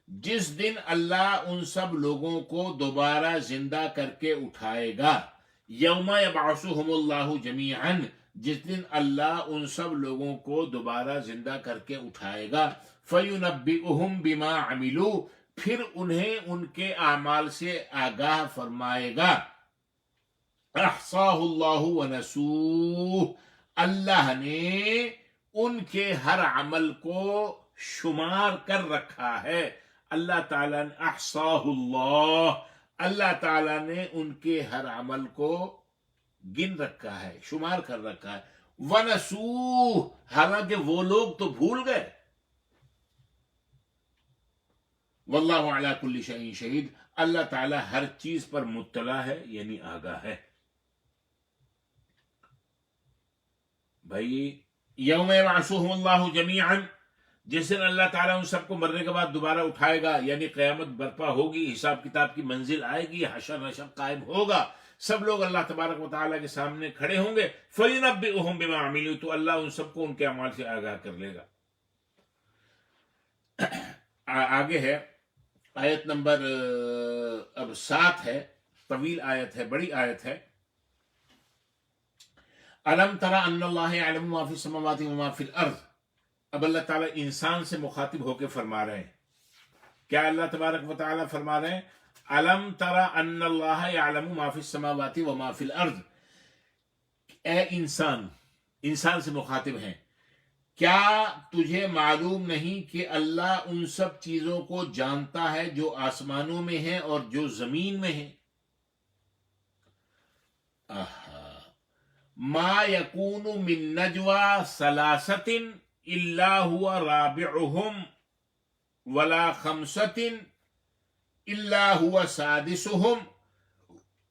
جس دن اللہ ان سب لوگوں کو دوبارہ زندہ کر کے اٹھائے گا. یوم یبعثهم اللہ جميعا، جس دن اللہ ان سب لوگوں کو دوبارہ زندہ کر کے اٹھائے گا. فینبئهم بما عملوا، پھر انہیں ان کے اعمال سے آگاہ فرمائے گا. احصاہ اللہ ونسوہ، اللہ نے ان کے ہر عمل کو شمار کر رکھا ہے. اللہ تعالیٰ نے احصاہ اللہ تعالیٰ نے ان کے ہر عمل کو گن رکھا ہے، شمار کر رکھا ہے. ونسوہ، حالانکہ وہ لوگ تو بھول گئے. واللہ علی کل شیء شہید، اللہ تعالیٰ ہر چیز پر مطلع ہے، یعنی آگاہ ہے. بھائی یوم یبعثهم اللہ جمیعا، جس دن اللہ تعالیٰ ان سب کو مرنے کے بعد دوبارہ اٹھائے گا، یعنی قیامت برپا ہوگی، حساب کتاب کی منزل آئے گی، حشر نشر قائم ہوگا، سب لوگ اللہ تبارک و تعالیٰ کے سامنے کھڑے ہوں گے. فَيُنَبِّئُهُم بِمَا عَمِلُوا، تو اللہ ان سب کو ان کے اعمال سے آگاہ کر لے گا. آگے ہے آیت نمبر اب 7 ہے، طویل آیت ہے، بڑی آیت ہے. الم تر ان اللہ یعلم ما فی السماوات وما فی الارض. اب اللہ تعالیٰ انسان سے مخاطب ہو کے فرما رہے ہیں. کیا اللہ تبارک و تعالیٰ فرما رہے ہیں؟ الم تر ان اللہ یعلم ما فی السماوات وما فی الارض. اے انسان سے مخاطب ہیں، کیا تجھے معلوم نہیں کہ اللہ ان سب چیزوں کو جانتا ہے جو آسمانوں میں ہیں اور جو زمین میں ہیں. ما یکون من نجوى ثلاثة الا هو رابعهم ولا خمسة الا هو سادسهم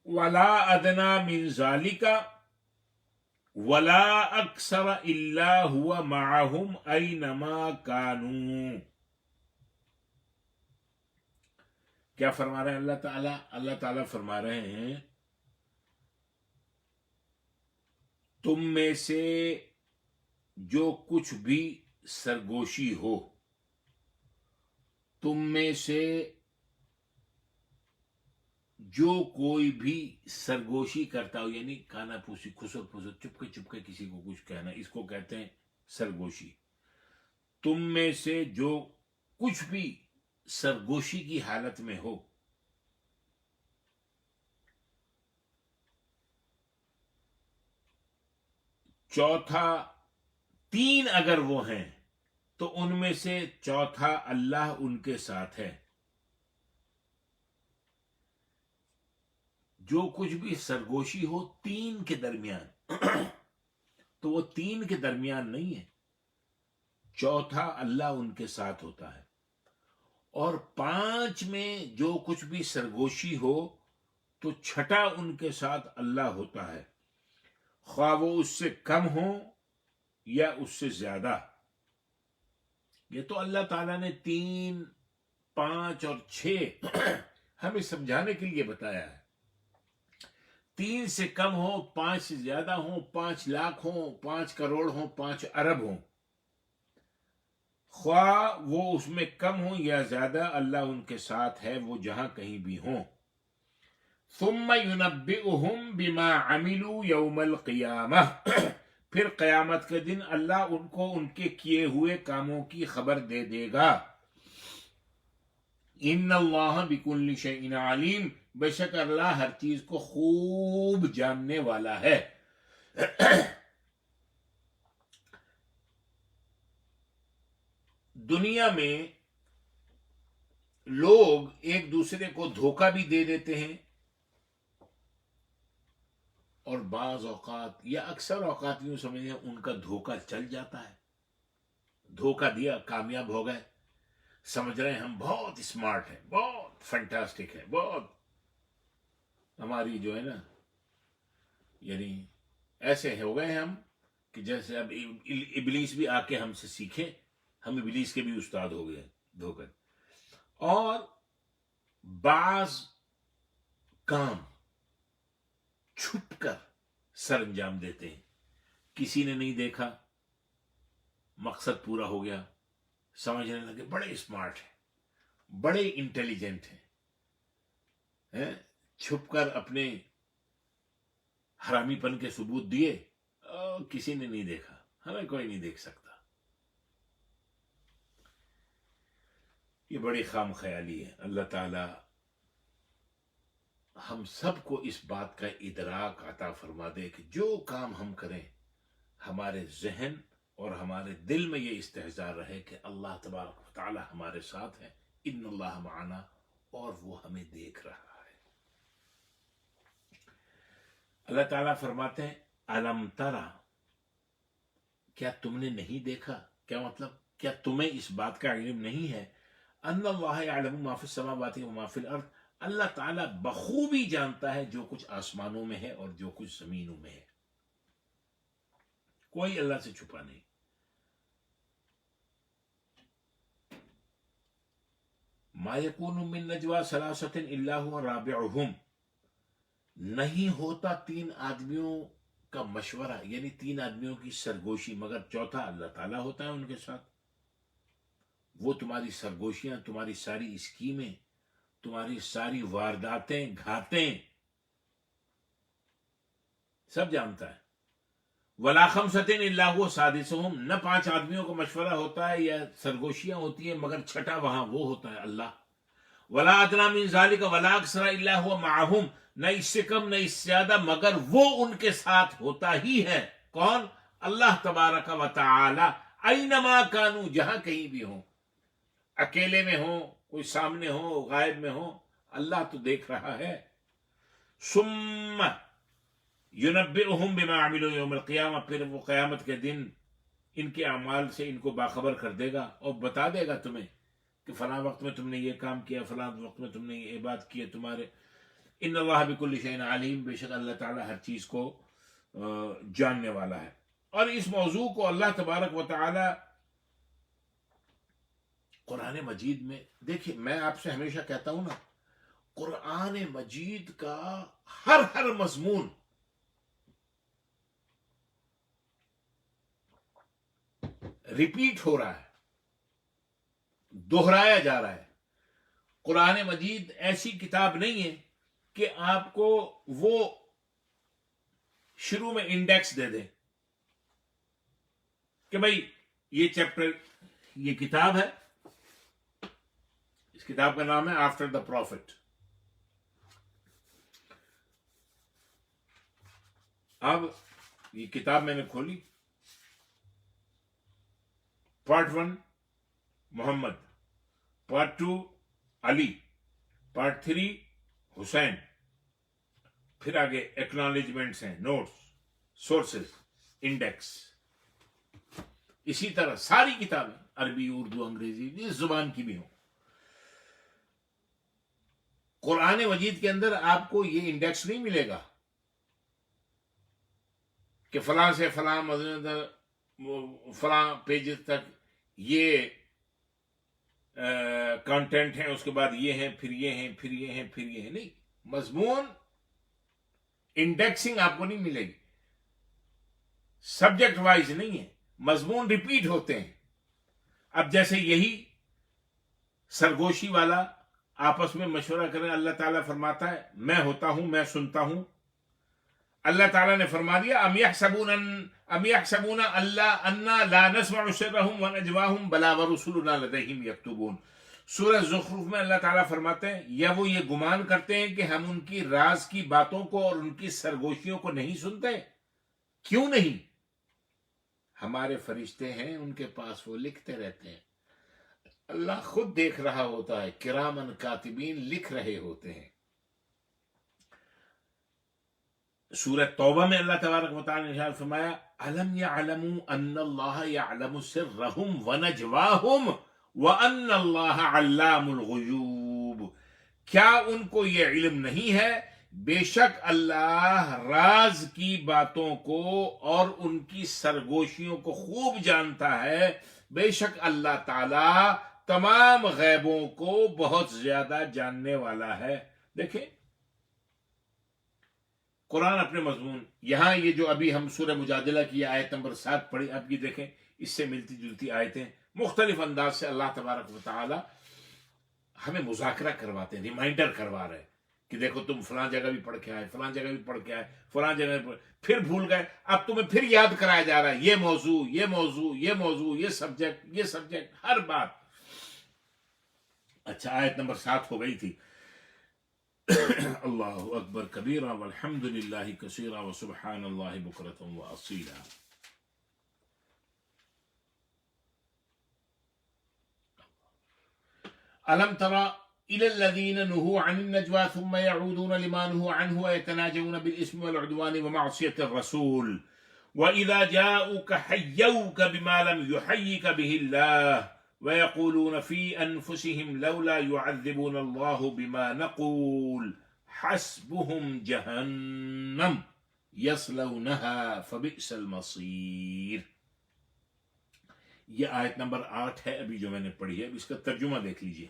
ولا ادنى من ذلك ولا اکثر الا هو معهم اینما کانوا. کیا فرما رہے ہیں اللہ تعالیٰ؟ اللہ تعالیٰ فرما رہے ہیں تم میں سے جو کچھ بھی سرگوشی ہو، تم میں سے جو کوئی بھی سرگوشی کرتا ہو، یعنی کانا پوسی، خسر پھسر، چپکے کسی کو کچھ کہنا، اس کو کہتے ہیں سرگوشی. تم میں سے جو کچھ بھی سرگوشی کی حالت میں ہو، چوتھا، تین اگر وہ ہیں تو ان میں سے چوتھا اللہ ان کے ساتھ ہے. جو کچھ بھی سرگوشی ہو تین کے درمیان تو وہ تین کے درمیان نہیں ہے، چوتھا اللہ ان کے ساتھ ہوتا ہے. اور پانچ میں جو کچھ بھی سرگوشی ہو تو چھٹا ان کے ساتھ اللہ ہوتا ہے، خواہ وہ اس سے کم ہو یا اس سے زیادہ. یہ تو اللہ تعالیٰ نے 3، 5 اور 6 ہمیں سمجھانے کے لیے بتایا ہے. 3 سے کم ہو، 5 سے زیادہ ہوں، 5 لاکھ ہوں، 5 کروڑ ہوں، 5 ارب ہوں، خواہ وہ اس میں کم ہوں یا زیادہ، اللہ ان کے ساتھ ہے، وہ جہاں کہیں بھی ہوں. ثم ينبئهم بما عملوا يوم القیامہ پھر قیامت کے دن اللہ ان کو ان کے کیے ہوئے کاموں کی خبر دے دے گا. ان اللہ بکل شیء علیم، بے شک اللہ ہر چیز کو خوب جاننے والا ہے. دنیا میں لوگ ایک دوسرے کو دھوکہ بھی دے دیتے ہیں، اور بعض اوقات یا اکثر اوقات یوں سمجھیں ان کا دھوکہ چل جاتا ہے. دھوکہ دیا، کامیاب ہو گئے، سمجھ رہے ہیں ہم بہت اسمارٹ ہیں، بہت فنٹاسٹک ہے، بہت ہماری جو ہے نا، یعنی ایسے ہو گئے ہیں ہم کہ جیسے اب ابلیس بھی آ کے ہم سے سیکھے، ہم ابلیس کے بھی استاد ہو گئے دھوکہ. اور بعض کام چھپ کر سر انجام دیتے ہیں، کسی نے نہیں دیکھا، مقصد پورا ہو گیا، سمجھنے لگے بڑے اسمارٹ ہیں، بڑے انٹیلیجنٹ ہیں، چھپ کر اپنے حرامی پن کے ثبوت دیے، کسی نے نہیں دیکھا، ہمیں کوئی نہیں دیکھ سکتا. یہ بڑی خام خیالی ہے. اللہ تعالی ہم سب کو اس بات کا ادراک عطا فرما دے کہ جو کام ہم کریں ہمارے ذہن اور ہمارے دل میں یہ استحضار رہے کہ اللہ تبارک و تعالی ہمارے ساتھ ہے، ان اللہ معنا، اور وہ ہمیں دیکھ رہا ہے. اللہ تعالیٰ فرماتے ہیں الم ترى، کیا تم نے نہیں دیکھا؟ کیا مطلب؟ کیا تمہیں اس بات کا علم نہیں ہے؟ ان اللہ یعلم ما فی السماوات و ما فی الارض، اللہ تعالیٰ بخوبی جانتا ہے جو کچھ آسمانوں میں ہے اور جو کچھ زمینوں میں ہے، کوئی اللہ سے چھپا نہیں. ما یکون من نجوا ثلاثۃ الا هو رابعهم، نہیں ہوتا 3 آدمیوں کا مشورہ، یعنی 3 آدمیوں کی سرگوشی، مگر چوتھا اللہ تعالیٰ ہوتا ہے ان کے ساتھ. وہ تمہاری سرگوشیاں، تمہاری ساری اسکیمیں، تمہاری ساری وارداتیں، گھاتیں سب جانتا ہے. ولا خمسۃ الا هو سادسهم، نہ 5 آدمیوں کا مشورہ ہوتا ہے یا سرگوشیاں ہوتی ہیں مگر چھٹا وہاں وہ ہوتا ہے اللہ. ولا ادنی من ذلك ولا اکثر الا هو معهم، نہ اس سے کم نہ اس سے زیادہ مگر وہ ان کے ساتھ ہوتا ہی ہے. کون؟ اللہ تبارک و تعالی. اینما کانوا، جہاں کہیں بھی ہوں، اکیلے میں ہوں، کوئی سامنے ہو، غائب میں ہو، اللہ تو دیکھ رہا ہے. ثم ينبئهم بما عملوا يوم القیامہ، پھر وہ قیامت کے دن ان کے اعمال سے ان کو باخبر کر دے گا اور بتا دے گا تمہیں کہ فلاں وقت میں تم نے یہ کام کیا، فلاں وقت میں تم نے یہ بات کی، تمہارے. ان اللہ بکل شیء علیم، بے شک اللہ تعالیٰ ہر چیز کو جاننے والا ہے. اور اس موضوع کو اللہ تبارک و تعالی قرآن مجید میں دیکھیں، میں آپ سے ہمیشہ کہتا ہوں نا، قرآن مجید کا ہر مضمون ریپیٹ ہو رہا ہے، دہرایا جا رہا ہے. قرآن مجید ایسی کتاب نہیں ہے کہ آپ کو وہ شروع میں انڈیکس دے دے کہ بھائی یہ چیپٹر، یہ کتاب ہے، اس کتاب کا نام ہے آفٹر دا پروفٹ. اب یہ کتاب میں نے کھولی، پارٹ 1 محمد، پارٹ 2 علی، پارٹ 3 حسین، پھر آگے ایکنالجمنٹس ہیں، نوٹس، سورسز، انڈیکس. اسی طرح ساری کتابیں عربی، اردو، انگریزی، جس زبان کی بھی ہوں. قرآن مجید کے اندر آپ کو یہ انڈیکس نہیں ملے گا کہ فلاں سے فلاں فلاں پیجز تک یہ کانٹینٹ ہیں، اس کے بعد یہ ہیں، پھر یہ ہیں، پھر یہ ہیں، پھر یہ ہیں. نہیں، مضمون انڈیکسنگ آپ کو نہیں ملے گی، سبجیکٹ وائز نہیں ہے، مضمون ریپیٹ ہوتے ہیں. اب جیسے یہی سرگوشی والا آپس میں مشورہ کریں، اللہ تعالیٰ فرماتا ہے میں ہوتا ہوں، میں سنتا ہوں. اللہ تعالیٰ نے فرما دیا ام یحسبون انا لا نسمع سرهم ونجواهم بلا ورسلنا لديهم یکتبون. سورہ زخرف میں اللہ تعالیٰ فرماتے ہیں یا وہ یہ گمان کرتے ہیں کہ ہم ان کی راز کی باتوں کو اور ان کی سرگوشیوں کو نہیں سنتے؟ کیوں نہیں؟ ہمارے فرشتے ہیں، ان کے پاس وہ لکھتے رہتے ہیں. اللہ خود دیکھ رہا ہوتا ہے، کرامن کاتبین لکھ رہے ہوتے ہیں. سورہ توبہ میں اللہ تبارک و تعالی نے ارشاد فرمایا الم یعلموا ان اللہ یعلم سرهم ونجواهم وان اللہ علام الغیوب. کیا ان کو یہ علم نہیں ہے؟ بے شک اللہ راز کی باتوں کو اور ان کی سرگوشیوں کو خوب جانتا ہے. بے شک اللہ تعالی تمام غیبوں کو بہت زیادہ جاننے والا ہے. دیکھیں قرآن اپنے مضمون، یہاں یہ جو ابھی ہم سورہ مجادلہ کی آیت نمبر 7 پڑھی، اب یہ دیکھیں اس سے ملتی جلتی آیتیں مختلف انداز سے اللہ تبارک و تعالی ہمیں مذاکرہ کرواتے ہیں، ریمائنڈر کروا رہے ہیں کہ دیکھو تم فلاں جگہ بھی پڑھ کے آئے، فلاں جگہ بھی پڑھ کے آئے، فلاں جگہ بھی پھر بھول گئے، اب تمہیں پھر یاد کرایا جا رہا ہے یہ موضوع، یہ موضوع، یہ موضوع، یہ سبجیکٹ، یہ سبجیکٹ، ہر بات. اچھا آیت نمبر 7 ہو گئی تھی. اللہ اکبر کبیرہ والحمد للہ کثیرہ وسبحان اللہ بکرۃ واصیلا. الم تر الى الذین نہوا عن النجوى ثم يعودون لما نهوا عنه ويتناجون بالاثم والعدوان ومعصية الرسول واذا جاءوك حيوك بما لم يحيك به الله ويقولون في أنفسهم لولا يعذبون الله بما نقول حسبهم جهنم يصلونها فبئس المصير. یہ آیت نمبر 8 ہے ابھی جو میں نے پڑھی ہے. اب اس کا ترجمہ دیکھ لیجئے.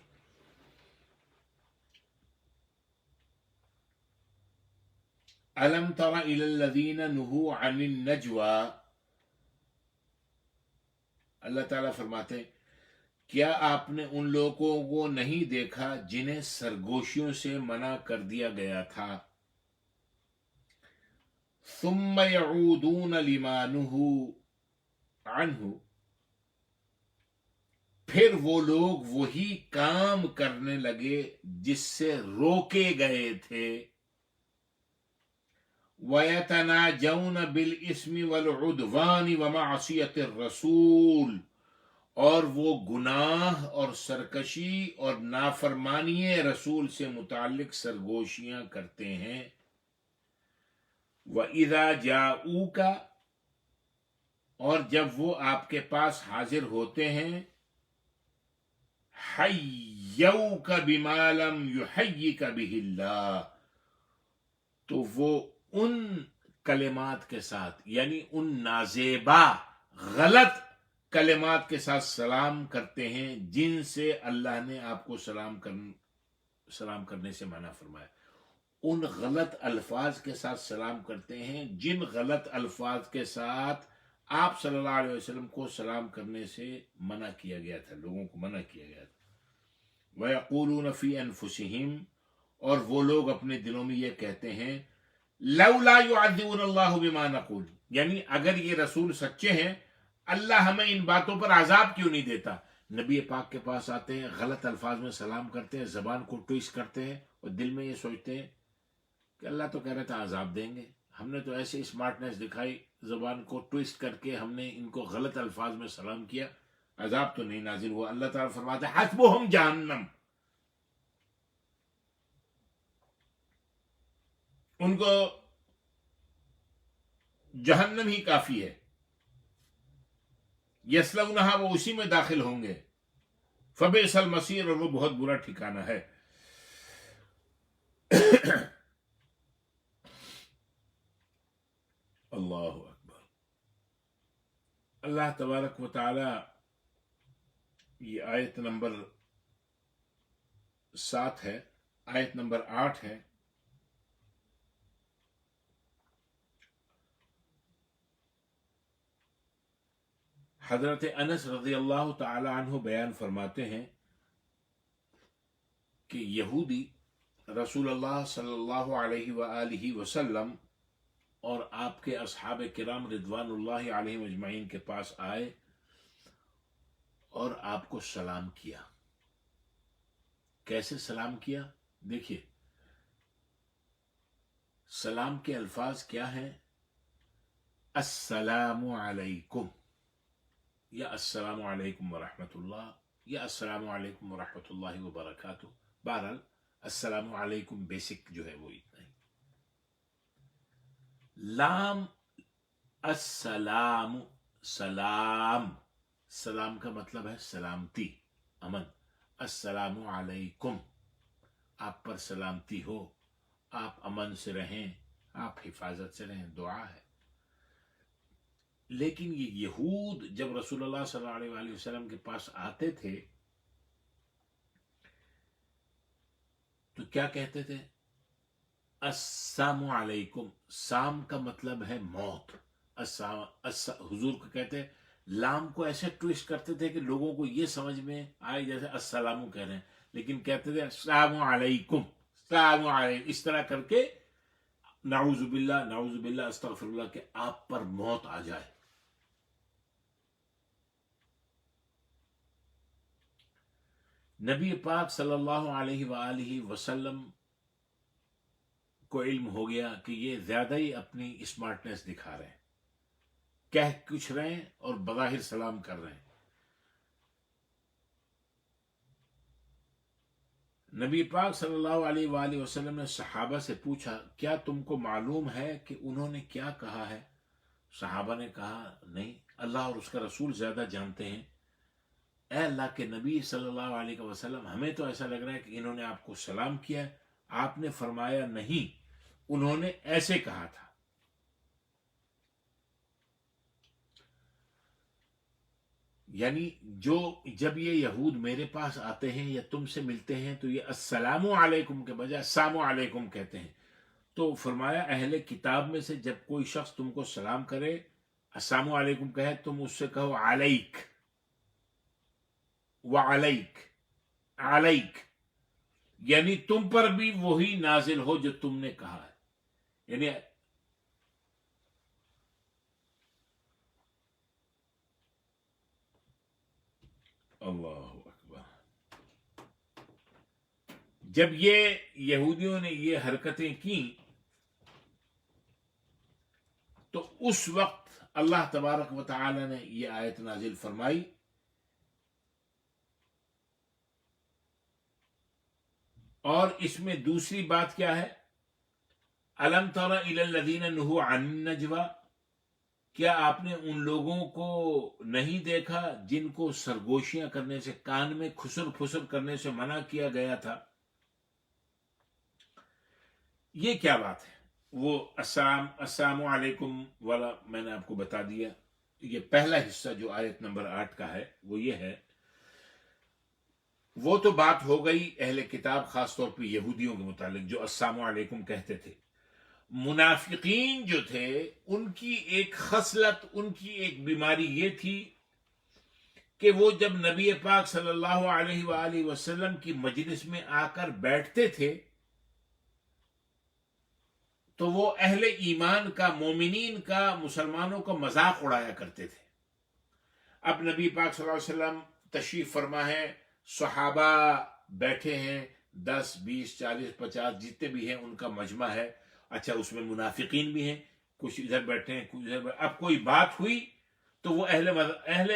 ألم تر إلى الذين نهوا عن النجوى، اللہ تعالیٰ فرماتے ہیں کیا آپ نے ان لوگوں کو نہیں دیکھا جنہیں سرگوشیوں سے منع کر دیا گیا تھا؟ ثم يعودون لما نهوا عنه، پھر وہ لوگ وہی کام کرنے لگے جس سے روکے گئے تھے. وَيَتَنَاجَوْنَ بِالْإِثْمِ وَالْعُدْوَانِ وَمَعْصِيَةِ الرَّسُولِ، اور وہ گناہ اور سرکشی اور نافرمانی رسول سے متعلق سرگوشیاں کرتے ہیں. وَإِذَا جَاءُوكَ، اور جب وہ آپ کے پاس حاضر ہوتے ہیں، حَيَّوْكَ بِمَا لَمْ يُحَيِّكَ بِهِ اللَّهُ، تو وہ ان کلمات کے ساتھ، یعنی ان نازیبا غلط کلمات کے ساتھ سلام کرتے ہیں جن سے اللہ نے آپ کو سلام کرنے سے منع فرمایا. ان غلط الفاظ کے ساتھ سلام کرتے ہیں جن غلط الفاظ کے ساتھ آپ صلی اللہ علیہ وسلم کو سلام کرنے سے منع کیا گیا تھا، لوگوں کو منع کیا گیا تھا. وَيَقُولُونَ فِي أَنفُسِهِمْ، اور وہ لوگ اپنے دلوں میں یہ کہتے ہیں لَوْلَا يُعَذِّبُنَا اللَّهُ بِمَا نَقُولُ، یعنی اگر یہ رسول سچے ہیں اللہ ہمیں ان باتوں پر عذاب کیوں نہیں دیتا. نبی پاک کے پاس آتے ہیں، غلط الفاظ میں سلام کرتے ہیں، زبان کو ٹویسٹ کرتے ہیں اور دل میں یہ سوچتے ہیں کہ اللہ تو کہہ رہا تھا عذاب دیں گے، ہم نے تو ایسے اسمارٹنیس دکھائی، زبان کو ٹویسٹ کر کے ہم نے ان کو غلط الفاظ میں سلام کیا، عذاب تو نہیں نازل ہوا. اللہ تعالیٰ فرماتا ہے حسبہم جہنم، ان کو جہنم ہی کافی ہے. یصلونہا، وہ اسی میں داخل ہوں گے. فبئس المصیر، اور وہ بہت برا ٹھکانہ ہے. اللہ اکبر. اللہ تبارک و تعالی یہ آیت نمبر 7 ہے، آیت نمبر 8 ہے. حضرت انس رضی اللہ تعالی عنہ بیان فرماتے ہیں کہ یہودی رسول اللہ صلی اللہ علیہ وآلہ وسلم اور آپ کے اصحاب کرام رضوان اللہ علیہم اجمعین کے پاس آئے اور آپ کو سلام کیا. کیسے سلام کیا؟ دیکھیے سلام کے الفاظ کیا ہیں؟ السلام علیکم، یا السلام علیکم ورحمۃ اللہ، یا السلام علیکم ورحمۃ اللہ وبرکاتہ. بہرحال السلام علیکم بیسک جو ہے وہ اتنا ہی. لام السلام، سلام، سلام کا مطلب ہے سلامتی، امن. السلام علیکم، آپ پر سلامتی ہو، آپ امن سے رہیں، آپ حفاظت سے رہیں، دعا ہے. لیکن یہ یہود جب رسول اللہ صلی اللہ علیہ وآلہ وسلم کے پاس آتے تھے تو کیا کہتے تھے؟ السلام علیکم. سام کا مطلب ہے موت. حضور کو کہتے ہیں، لام کو ایسے ٹویسٹ کرتے تھے کہ لوگوں کو یہ سمجھ میں آئے جیسے السلام کہہ رہے ہیں، لیکن کہتے تھے السلام علیکم، السلام علیکم، اس طرح کر کے نعوذ باللہ، نعوذ باللہ، استغفر اللہ، کہ آپ پر موت آ جائے. نبی پاک صلی اللہ علیہ وآلہ وسلم کو علم ہو گیا کہ یہ زیادہ ہی اپنی اسمارٹنیس دکھا رہے ہیں، کہہ کچھ رہے ہیں اور بظاہر سلام کر رہے ہیں. نبی پاک صلی اللہ علیہ وآلہ وسلم نے صحابہ سے پوچھا کیا تم کو معلوم ہے کہ انہوں نے کیا کہا ہے؟ صحابہ نے کہا نہیں، اللہ اور اس کا رسول زیادہ جانتے ہیں. اے اللہ کے نبی صلی اللہ علیہ وسلم، ہمیں تو ایسا لگ رہا ہے کہ انہوں نے آپ کو سلام کیا ہے. آپ نے فرمایا نہیں، انہوں نے ایسے کہا تھا. یعنی جب یہ یہود میرے پاس آتے ہیں یا تم سے ملتے ہیں تو یہ السلام علیکم کے بجائے السلام علیکم کہتے ہیں. تو فرمایا اہل کتاب میں سے جب کوئی شخص تم کو سلام کرے، السلام علیکم کہے، تم اس سے کہو علیک وعلیک، علیک، یعنی تم پر بھی وہی نازل ہو جو تم نے کہا ہے. یعنی اللہ اکبر. جب یہ یہودیوں نے یہ حرکتیں کی تو اس وقت اللہ تبارک و تعالی نے یہ آیت نازل فرمائی. اور اس میں دوسری بات کیا ہے؟ الم تر الی الذین نہوا عن النجوى، کیا آپ نے ان لوگوں کو نہیں دیکھا جن کو سرگوشیاں کرنے سے، کان میں خسر پھسر کرنے سے منع کیا گیا تھا؟ یہ کیا بات ہے؟ وہ السلام علیکم والا میں نے آپ کو بتا دیا. یہ پہلا حصہ جو آیت نمبر 8 کا ہے وہ یہ ہے. وہ تو بات ہو گئی اہل کتاب خاص طور پہ یہودیوں کے متعلق جو السلام علیکم کہتے تھے. منافقین جو تھے ان کی ایک خصلت، ان کی ایک بیماری یہ تھی کہ وہ جب نبی پاک صلی اللہ علیہ وآلہ وسلم کی مجلس میں آ کر بیٹھتے تھے تو وہ اہل ایمان کا، مومنین کا، مسلمانوں کا مذاق اڑایا کرتے تھے. اب نبی پاک صلی اللہ علیہ وسلم تشریف فرما ہے، صحابہ بیٹھے ہیں، 10 20 40 50 جتنے بھی ہیں ان کا مجمع ہے. اچھا اس میں منافقین بھی ہیں، کچھ ادھر بیٹھے ہیں کچھ ادھر بیٹھے. اب کوئی بات ہوئی تو وہ اہل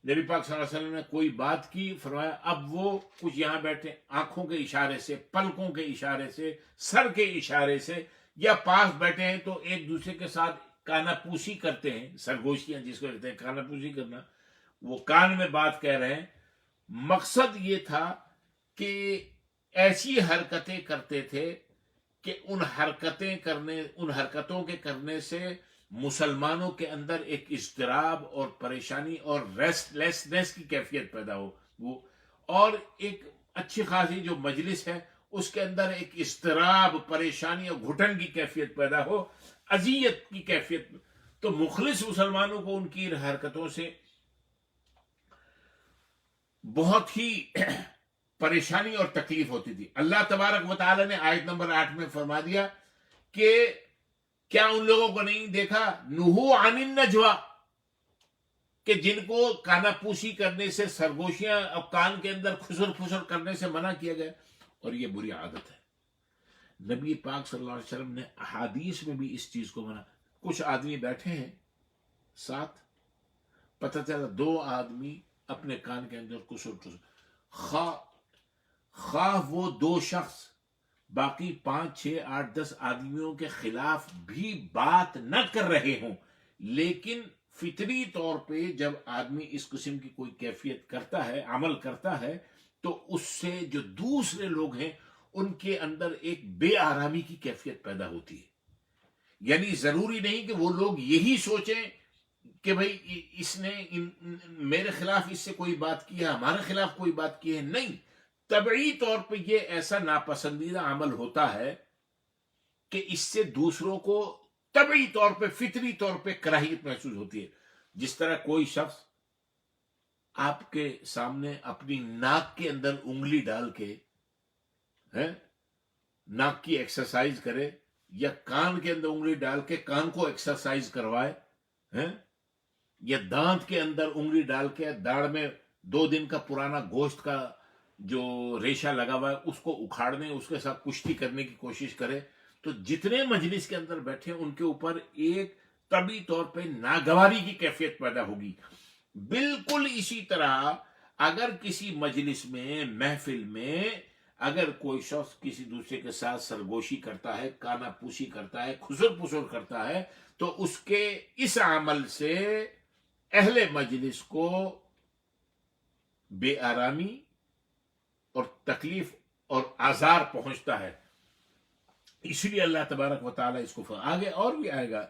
نبی پاک صلی اللہ علیہ وسلم نے کوئی بات کی، فرمایا اب وہ کچھ یہاں بیٹھے، آنکھوں کے اشارے سے، پلکوں کے اشارے سے، سر کے اشارے سے، یا پاس بیٹھے ہیں تو ایک دوسرے کے ساتھ کانا پوسی کرتے ہیں، سرگوشیاں جس کو کہتے ہیں کانا پوسی کرنا، وہ کان میں بات کہہ رہے ہیں. مقصد یہ تھا کہ ایسی حرکتیں کرتے تھے کہ ان حرکتوں کے کرنے سے مسلمانوں کے اندر ایک اضطراب اور پریشانی اور ریسٹ لیسنس کی کیفیت پیدا ہو، وہ اور ایک اچھی خاصی جو مجلس ہے اس کے اندر ایک اضطراب، پریشانی اور گھٹن کی کیفیت پیدا ہو، اذیت کی کیفیت. تو مخلص مسلمانوں کو ان کی حرکتوں سے بہت ہی پریشانی اور تکلیف ہوتی تھی. اللہ تبارک و تعالی نے آیت نمبر 8 میں فرما دیا کہ کیا ان لوگوں کو نہیں دیکھا نہو عن النجوى، کہ جن کو کانا پوسی کرنے سے، سرگوشیاں اور کان کے اندر خسر پھسر کرنے سے منع کیا گیا، اور یہ بری عادت ہے. نبی پاک صلی اللہ علیہ وسلم نے احادیث میں بھی اس چیز کو منع. کچھ آدمی بیٹھے ہیں ساتھ، پتہ چلا 2 آدمی اپنے کان کے اندر خسر پھسر، خواہ وہ 2 شخص باقی 5 6 8 10 آدمیوں کے خلاف بھی بات نہ کر رہے ہوں، لیکن فطری طور پہ جب آدمی اس قسم کی کوئی کیفیت کرتا ہے، عمل کرتا ہے، تو اس سے جو دوسرے لوگ ہیں ان کے اندر ایک بے آرامی کی کیفیت پیدا ہوتی ہے. یعنی ضروری نہیں کہ وہ لوگ یہی سوچیں کہ بھئی اس نے میرے خلاف اس سے کوئی بات کی ہے، ہمارے خلاف کوئی بات کی ہے. نہیں، طبعی طور پہ یہ ایسا ناپسندیدہ عمل ہوتا ہے کہ اس سے دوسروں کو طبعی طور پہ، فطری طور پہ کراہیت محسوس ہوتی ہے. جس طرح کوئی شخص آپ کے سامنے اپنی ناک کے اندر انگلی ڈال کے ناک کی ایکسرسائز کرے، یا کان کے اندر انگلی ڈال کے کان کو ایکسرسائز کروائے، یا دانت کے اندر انگلی ڈال کے داڑھ میں 2 دن کا پرانا گوشت کا جو ریشہ لگا ہوا ہے اس کو اکھاڑنے، اس کے ساتھ کشتی کرنے کی کوشش کرے، تو جتنے مجلس کے اندر بیٹھے ان کے اوپر ایک طبعی طور پہ ناگواری کی کیفیت پیدا ہوگی. بالکل اسی طرح اگر کسی مجلس میں، محفل میں، اگر کوئی شخص کسی دوسرے کے ساتھ سرگوشی کرتا ہے، کانا پوسی کرتا ہے، خسر پسر کرتا ہے، تو اس کے اس عمل سے اہل مجلس کو بے آرامی اور تکلیف اور آزار پہنچتا ہے. اس لیے اللہ تبارک و تعالیٰ اس کو آگے اور بھی آئے گا.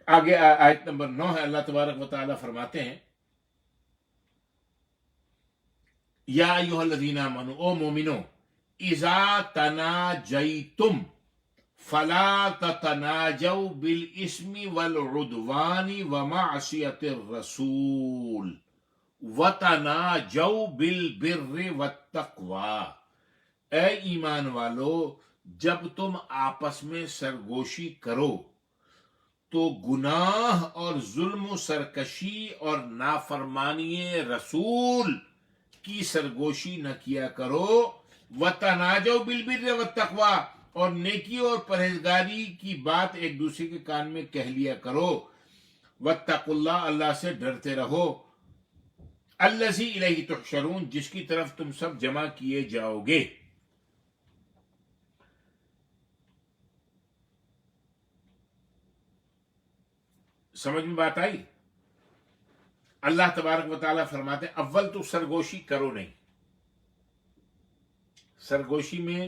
آگے آیت نمبر 9 ہے، اللہ تبارک و تعالیٰ فرماتے ہیں یا ایھا الذین آمنوا، او مومنو، اذا تناجیتم فلا تتناجوا بالاسم والعدوان ومعصیۃ الرسول وتناجوا بالبر والتقوی. اے ایمان والو، جب تم آپس میں سرگوشی کرو تو گناہ اور ظلم و سرکشی اور نافرمانی رسول کی سرگوشی نہ کیا کرو. وَتَنَاجَوْا بِالْبِرِّ وَالتَّقْوَىٰ، اور نیکی اور پرہیزگاری کی بات ایک دوسرے کے کان میں کہہ لیا کرو. وَاتَّقُوا اللَّهَ، اللہ سے ڈرتے رہو. الَّذِي إِلَيْهِ تُحْشَرُونَ، جس کی طرف تم سب جمع کیے جاؤ گے. سمجھ میں بات آئی؟ اللہ تبارک و تعالیٰ فرماتے ہیں اول تو سرگوشی کرو نہیں. سرگوشی میں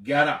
11,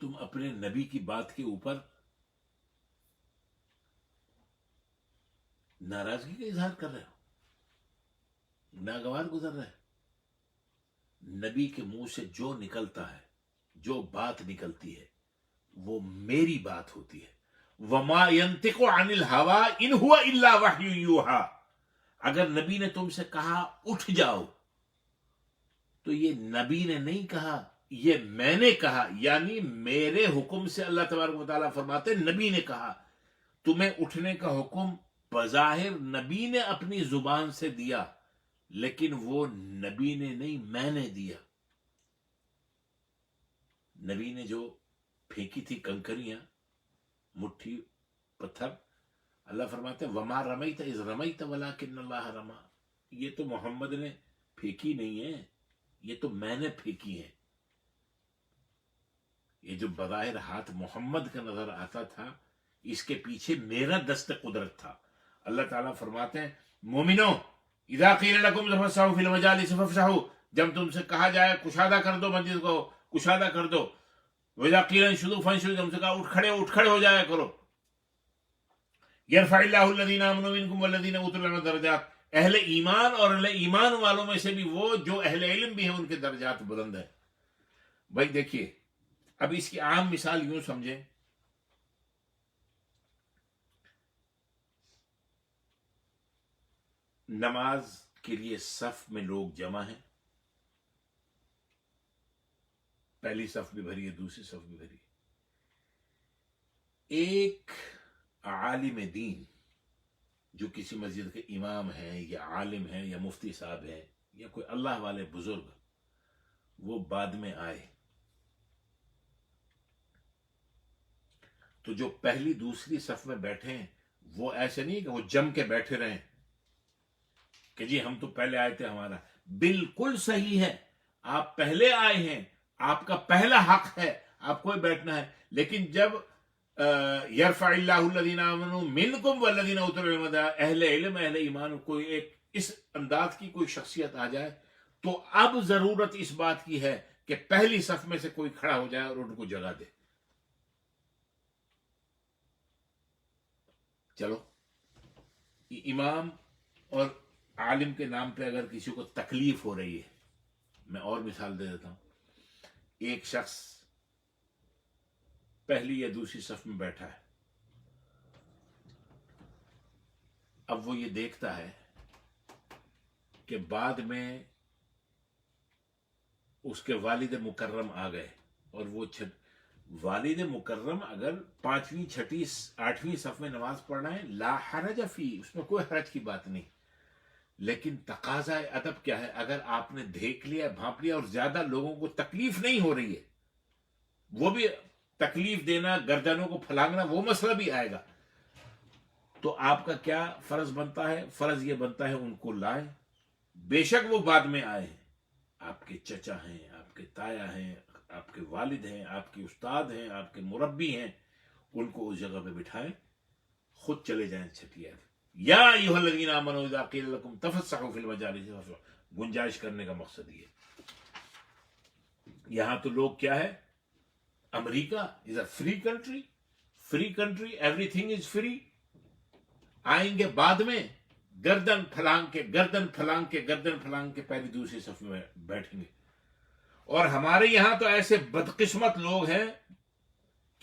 تم اپنے نبی کی بات کے اوپر ناراضگی کا اظہار کر رہے ہو، ناگوار گزر رہے ہیں۔ نبی کے منہ سے جو نکلتا ہے، جو بات نکلتی ہے، وہ میری بات ہوتی ہے۔ وما ينطق عن الهوى ان هو الا وحی یوحى۔ اگر نبی نے تم سے کہا اٹھ جاؤ، تو یہ نبی نے نہیں کہا، یہ میں نے کہا، یعنی میرے حکم سے اللہ تبارک و تعالیٰ فرماتے نبی نے کہا۔ تمہیں اٹھنے کا حکم بظاہر نبی نے اپنی زبان سے دیا، لیکن وہ نبی نے نہیں، میں نے دیا۔ نبی نے جو پھینکی تھی کنکریاں، مٹھی پتھر، اللہ فرماتے ہیں وما رمیت اذ رمیت ولکن اللہ رما۔ یہ تو محمد نے پھینکی نہیں ہے، یہ تو میں نے پھینکی ہے۔ یہ جو بظاہر ہاتھ محمد کا نظر آتا تھا، اس کے پیچھے میرا دست قدرت تھا۔ اللہ تعالیٰ فرماتے ہیں مومنو اذا قیل لکم تفسحوا فی المجالس فافسحوا، جب تم سے کہا جائے کشادہ کر دو مسجد کو، کشادہ کر دو۔ وَإِذَا قِيلَ انشُزُوا فَانشُزُوا، جب تم سے کہا اٹھ کھڑے ہو جایا کرو۔ يَرْفَعِ اللَّهُ الَّذِينَ آمَنُوا مِنكُمْ وَالَّذِينَ أُوتُوا الْعِلْمَ دَرَجَاتٍ، اہل ایمان اور اہل ایمان والوں میں سے بھی وہ جو اہل علم بھی ہیں، ان کے درجات بلند ہیں۔ بھائی دیکھیے، اب اس کی عام مثال یوں سمجھیں، نماز کے لیے صف میں لوگ جمع ہیں، پہلی صف بھی بھری ہے، دوسری صف بھی بھری ہے۔ ایک عالم دین جو کسی مسجد کے امام ہیں یا عالم ہیں یا مفتی صاحب ہیں یا کوئی اللہ والے بزرگ، وہ بعد میں آئے، تو جو پہلی دوسری صف میں بیٹھے ہیں وہ ایسے نہیں کہ وہ جم کے بیٹھے رہیں کہ جی ہم تو پہلے آئے تھے، ہمارا بالکل صحیح ہے، آپ پہلے آئے ہیں، آپ کا پہلا حق ہے، آپ کو بیٹھنا ہے۔ لیکن جب یرفع اللہ الذین آمنوا منکم والذین اوتوا العلم درجات، اہل علم اہل ایمان کوئی ایک اس انداز کی کوئی شخصیت آ جائے، تو اب ضرورت اس بات کی ہے کہ پہلی صف میں سے کوئی کھڑا ہو جائے اور ان کو جگہ دے۔ چلو، امام اور عالم کے نام پہ اگر کسی کو تکلیف ہو رہی ہے، میں اور مثال دے دیتا ہوں۔ ایک شخص پہلی یا دوسری صف میں بیٹھا ہے، اب وہ یہ دیکھتا ہے کہ بعد میں اس کے والد مکرم آ گئے، اور وہ والد مکرم اگر 5ویں 6ٹھی 8ویں صف میں نماز پڑھنا ہے، لا حرج فی، اس میں کوئی حرج کی بات نہیں، لیکن تقاضا ادب کیا ہے؟ اگر آپ نے دیکھ لیا، بھانپ لیا اور زیادہ لوگوں کو تکلیف نہیں ہو رہی ہے، وہ بھی تکلیف دینا، گردنوں کو پھلانگنا، وہ مسئلہ بھی آئے گا، تو آپ کا کیا فرض بنتا ہے؟ فرض یہ بنتا ہے ان کو لائیں، بے شک وہ بعد میں آئے ہیں، آپ کے چچا ہیں، آپ کے تایا ہیں، آپ کے والد ہیں، آپ کے استاد ہیں، آپ کے مربی ہیں، ان کو اس جگہ پہ بٹھائیں، خود چلے جائیں چھٹی آیت۔ یا ایھا الذین آمنوا اذا قیل لکم تفسحوا فی المجالس فافسحوا، گنجائش کرنے کا مقصد یہ۔ یہاں تو لوگ کیا ہے، America is a free country, free country, everything is free, آئیں گے بعد میں گردن پھلانگ کے پہلی دوسری صف میں بیٹھیں گے۔ اور ہمارے یہاں تو ایسے بدقسمت لوگ ہیں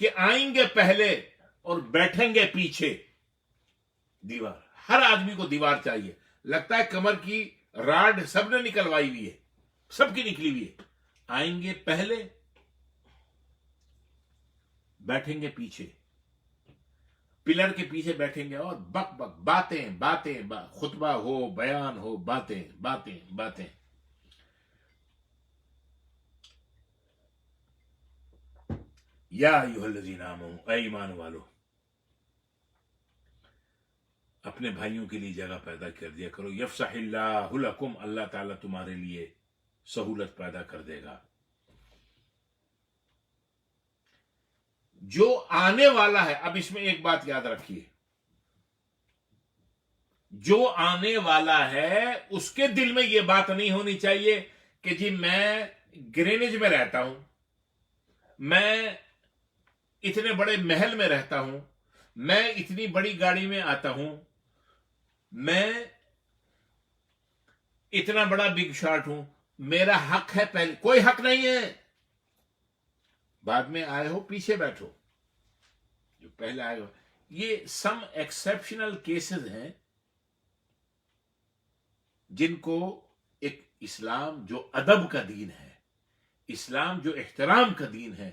کہ آئیں گے پہلے اور بیٹھیں گے پیچھے، دیوار، ہر آدمی کو دیوار چاہیے، لگتا ہے کمر کی راڈ سب نے نکلوائی ہوئی ہے، سب کی نکلی ہوئی ہے، آئیں گے پہلے، بیٹھیں گے پیچھے، پلر کے پیچھے بیٹھیں گے، اور بک بک باتیں خطبہ ہو، بیان ہو، باتیں۔ یا ایھا الذین آمنوا، اے ایمان والو، اپنے بھائیوں کے لیے جگہ پیدا کر دیا کرو۔ یفسح اللہ لکم، اللہ تعالیٰ تمہارے لیے سہولت پیدا کر دے گا۔ جو آنے والا ہے، اب اس میں ایک بات یاد رکھیے، جو آنے والا ہے اس کے دل میں یہ بات نہیں ہونی چاہیے کہ جی میں گرینج میں رہتا ہوں، میں اتنے بڑے محل میں رہتا ہوں، میں اتنی بڑی گاڑی میں آتا ہوں، میں اتنا بڑا بگ شاٹ ہوں، میرا حق ہے، پہلے کوئی حق نہیں ہے۔ بعد میں آئے ہو پیچھے بیٹھو، جو پہلے آئے ہو۔ یہ سم ایکسیپشنل کیسز ہیں جن کو ایک اسلام جو ادب کا دین ہے، اسلام جو احترام کا دین ہے،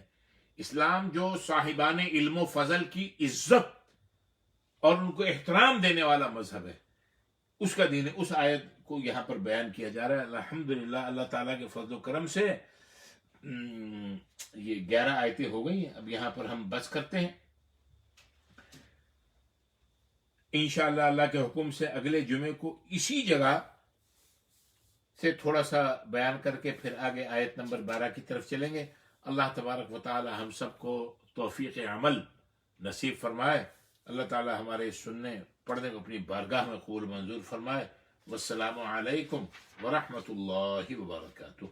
اسلام جو صاحبان علم و فضل کی عزت اور ان کو احترام دینے والا مذہب ہے، اس کا دین ہے۔ اس آیت کو یہاں پر بیان کیا جا رہا ہے۔ الحمدللہ اللہ تعالیٰ کے فضل و کرم سے یہ 11 آیتیں ہو گئی ہیں۔ اب یہاں پر ہم بس کرتے ہیں، انشاءاللہ اللہ کے حکم سے اگلے جمعے کو اسی جگہ سے تھوڑا سا بیان کر کے پھر آگے آیت نمبر 12 کی طرف چلیں گے۔ اللہ تبارک و تعالی ہم سب کو توفیق عمل نصیب فرمائے۔ اللہ تعالی ہمارے سننے پڑھنے کو اپنی بارگاہ میں قبول منظور فرمائے۔ والسلام علیکم ورحمۃ اللہ وبرکاتہ۔